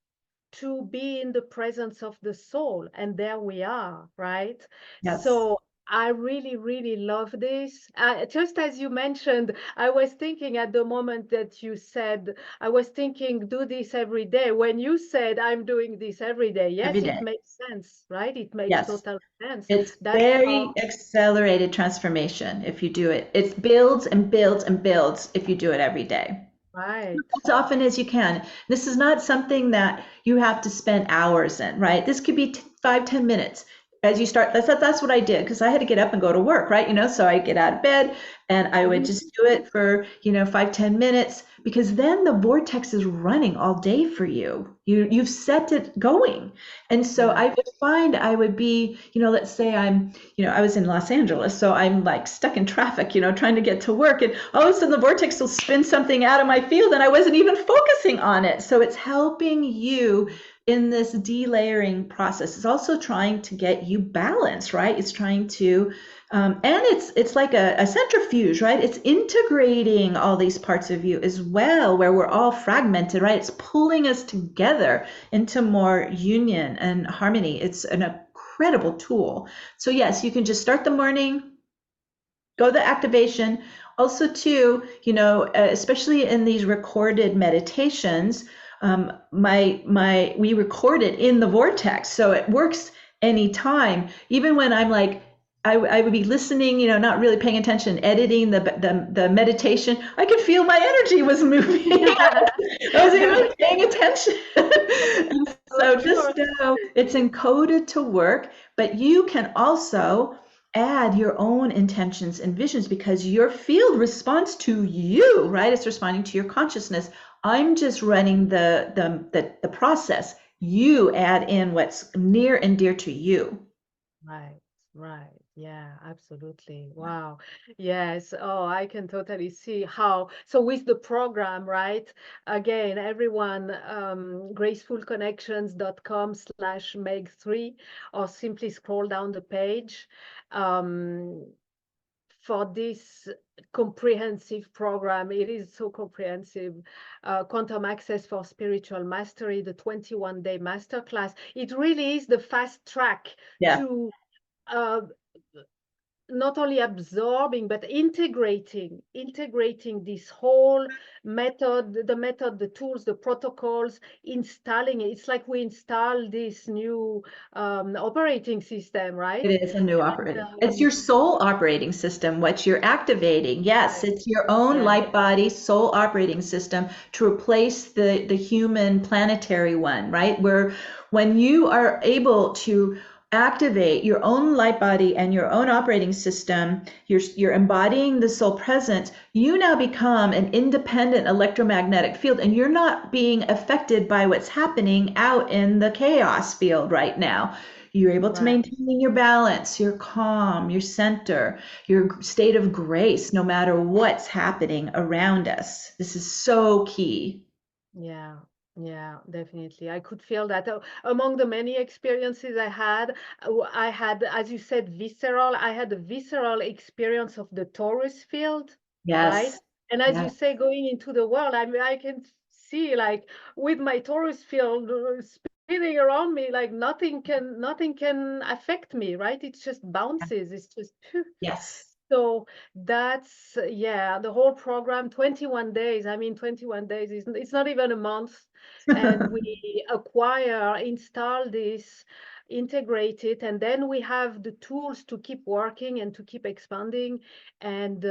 S1: to be in the presence of the soul. And there we are, right?
S2: Yes.
S1: So I really, really love this. Just as you mentioned, I was thinking at the moment that you said, I was thinking, do this every day. When you said, I'm doing this every day,
S2: Every
S1: yes, it
S2: day.
S1: makes sense, right? It makes
S2: Yes.
S1: total sense.
S2: It's
S1: That's
S2: very
S1: how,
S2: accelerated transformation if you do it. It builds and builds and builds if you do it every day.
S1: right.
S2: As often as you can. This is not something that you have to spend hours in, right? This could be 5, 10 minutes as you start. That's what I did because I had to get up and go to work, right? So I get out of bed and I would
S1: Mhm.
S2: just do it for 5, 10 minutes because then the vortex is running all day for you. You've set it going, and so
S1: Yeah.
S2: I would find I would be, let's say I was in Los Angeles, so I'm like stuck in traffic, trying to get to work, and all of a sudden the vortex will spin something out of my field, and I wasn't even focusing on it. So it's helping you in this delayering process. It's also trying to get you balanced, right? It's trying to, and it's like a centrifuge, right? It's integrating all these parts of you as well, where we're all fragmented, right? It's pulling us together into more union and harmony. It's an incredible tool. So yes, you can just start the morning, go the activation. Also too, especially in these recorded meditations, we record it in the vortex, so it works anytime. Even when I'm like, I would be listening, not really paying attention, editing the meditation. I could feel my energy was moving. I wasn't even paying attention. And
S1: So
S2: so
S1: sure.
S2: just know it's encoded to work, but you can also add your own intentions and visions because your field responds to you, right? It's responding to your consciousness. I'm just running the process. You add in what's near and dear to you.
S1: Right, right. Yeah, absolutely. Wow. Yes. Oh, I can totally see how. So with the program, right? Again, everyone, gracefulconnections.com/meg3, or simply scroll down the page. Um, for this comprehensive program, it is so comprehensive. Quantum Access for Spiritual Mastery, the 21-day masterclass. It really is the fast track
S2: Yeah,
S1: to uh, not only absorbing but integrating this whole method, the tools, the protocols, installing it. It's like we install this new operating system, right?
S2: it is a new operating. It's
S1: um,
S2: your soul operating system, what you're activating. Yes,
S1: right,
S2: it's your own
S1: yeah,
S2: light body soul operating system to replace the human planetary one, right? Where when you are able to activate your own light body and your own operating system, you're embodying the soul presence, you now become an independent electromagnetic field, and you're not being affected by what's happening out in the chaos field right now. You're able to
S1: right.
S2: maintain your balance, your calm, your center, your state of grace, no matter what's happening around us. This is so key.
S1: Yeah, yeah, definitely. I could feel that. Among the many experiences I had, as you said, visceral. I had a visceral experience of the Taurus field, right?
S2: Yes.
S1: And as you
S2: Yeah.
S1: say, going into the world, I mean, I can see like with my Taurus field spinning around me, like nothing can affect me, right? It just bounces. It's just
S2: Yes.
S1: so that's, yeah, the whole program, 21 days. I mean, 21 days is it's not even a month. And we install this, integrate it, and then we have the tools to keep working and to keep expanding. And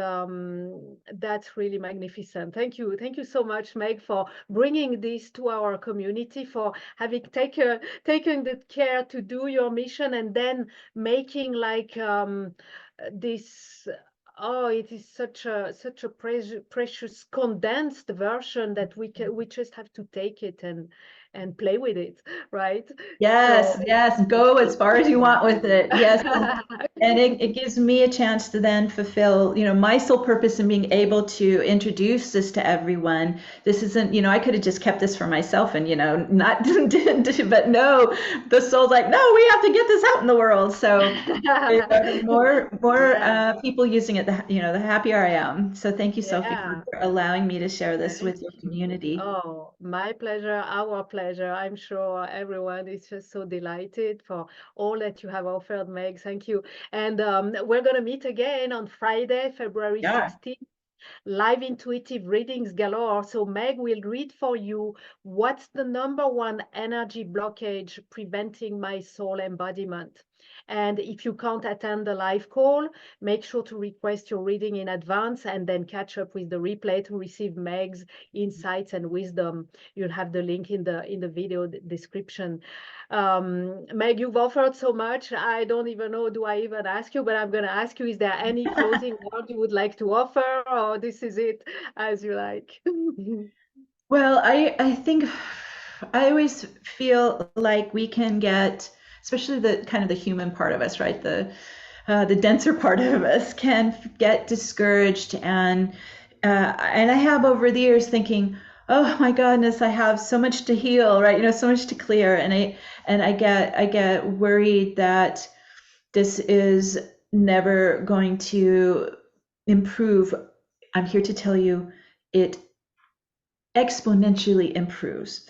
S1: that's really magnificent. Thank you so much, Meg, for bringing this to our community, for having taken the care to do your mission, and then making like this. Oh, it is such a precious condensed version that we just have to take it and play with it, right? So
S2: Yes, yes, go as far as you
S1: yeah.
S2: want with it. Yes. And it gives me a chance to then fulfill, my sole purpose in being able to introduce this to everyone. This isn't, I could have just kept this for myself and, not didn't, but no, the soul's like, no, we have to get this out in the world. So the more
S1: Yeah,
S2: people using it, the happier I am. So thank you, Sophie,
S1: yeah.
S2: for allowing me to share this
S1: Thank
S2: with your
S1: you.
S2: community.
S1: Oh, my pleasure, our pleasure. pleasure. I'm sure everyone is just so delighted for all that you have offered, Meg. Thank you. And we're going to meet again on Friday, February
S2: Yeah.
S1: 16th. Live intuitive readings galore. So Meg will read for you what's the number one energy blockage preventing my soul embodiment. And if you can't attend the live call, make sure to request your reading in advance and then catch up with the replay to receive Meg's insights and wisdom. You'll have the link in the video description. Meg, you've offered so much. I don't even know, do I even ask you, but I'm going to ask you, is there any closing word you would like to offer, or this is it as you like?
S2: Well, I think I always feel like we can get, especially the kind of the human part of us, right? The denser part of us can get discouraged, and I have over the years thinking, oh my goodness, I have so much to heal, right? You know, so much to clear, and I get worried that this is never going to improve. I'm here to tell you it exponentially improves.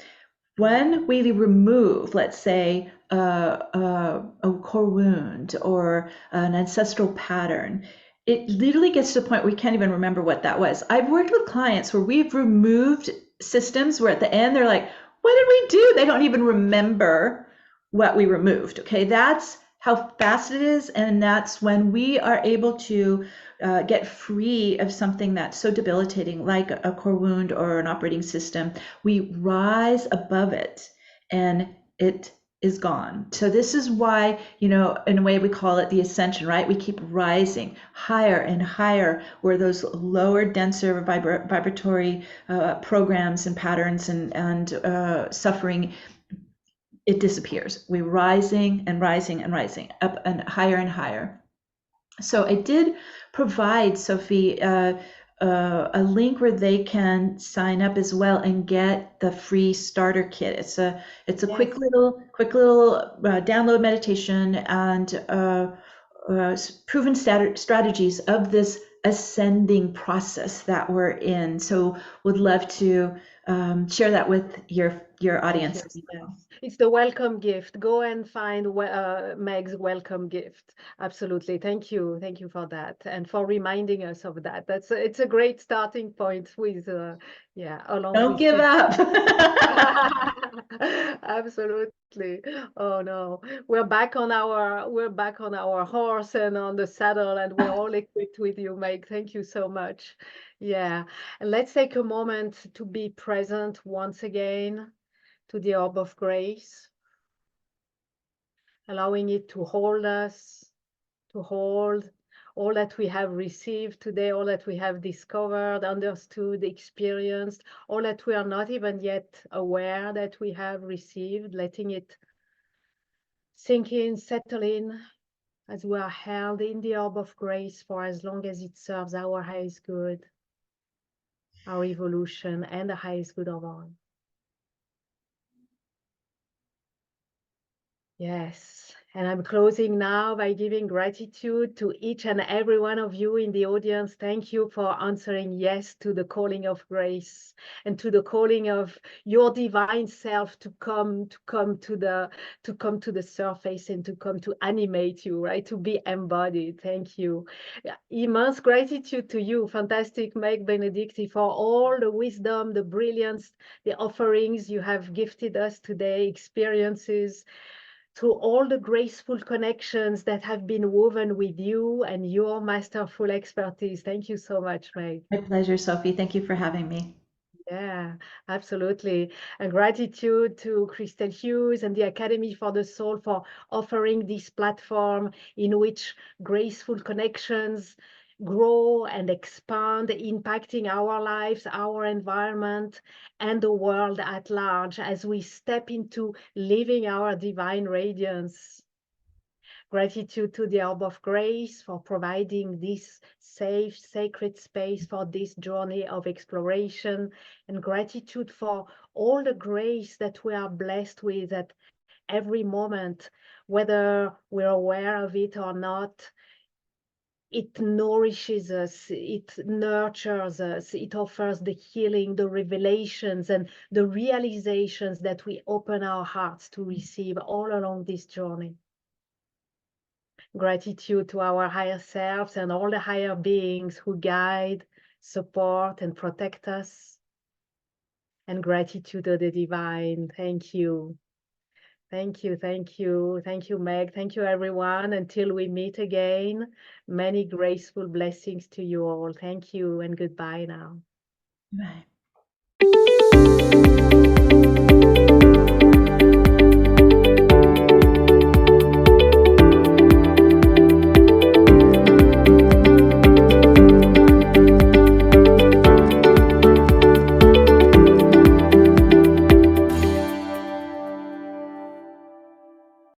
S2: When we remove, let's say, a core wound or an ancestral pattern, it literally gets to the point where we can't even remember what that was. I've worked with clients where we've removed systems where at the end they're like, what did we do? They don't even remember what we removed. Okay, that's how fast it is. And that's when we are able to get free of something that's so debilitating, like a core wound or an operating system. We rise above it and it is gone. So this is why, you know, in a way we call it the ascension, right? We keep rising higher and higher, where those lower, denser vibratory programs and patterns and suffering, it disappears. We're rising and rising and rising up and higher. So I did provide, Sophie, a link where they can sign up as well and get the free starter kit. It's a
S1: Yes.
S2: quick little download meditation and proven strategies of this ascending process that we're in. So would love to share that with your audience.
S1: Yes. It's the welcome gift. Go and find Meg's welcome gift. Absolutely. Thank you. Thank you for that and for reminding us of that. It's a great starting point with along
S2: Don't
S1: with
S2: give up.
S1: Absolutely. Oh no. We're back on our horse and on the saddle, and we're all equipped with you, Meg. Thank you so much. Yeah. And let's take a moment to be present once again to the orb of grace, allowing it to hold us, to hold all that we have received today, all that we have discovered, understood, experienced, all that we are not even yet aware that we have received, letting it sink in, settle in, as we are held in the orb of grace for as long as it serves our highest good, our evolution, and the highest good of all. Yes, and I'm closing now by giving gratitude to each and every one of you in the audience. Thank you for answering yes to the calling of grace and to the calling of your divine self to come to the surface and to come to animate you, right? To be embodied. Thank you. Immense gratitude to you, fantastic Meg Benedicte, for all the wisdom, the brilliance, the offerings you have gifted us today, experiences, through all the graceful connections that have been woven with you and your masterful expertise. Thank you so much, Meg.
S2: My pleasure, Sophie. Thank you for having me.
S1: Yeah, absolutely. And gratitude to Christel Hughes and the Academy for the Soul for offering this platform in which graceful connections grow and expand, impacting our lives, our environment, and the world at large as we step into living our divine radiance. Gratitude to the Orb of Grace for providing this safe, sacred space for this journey of exploration, and gratitude for all the grace that we are blessed with at every moment, whether we're aware of it or not. it nourishes us, it nurtures us, it offers the healing, the revelations, and the realizations that we open our hearts to receive all along this journey. Gratitude to our higher selves and all the higher beings who guide, support, and protect us. And gratitude to the divine. Thank you. Thank you, thank you, thank you, Meg. Thank you, everyone. Until we meet again, many graceful blessings to you all. Thank you and goodbye now.
S2: Bye.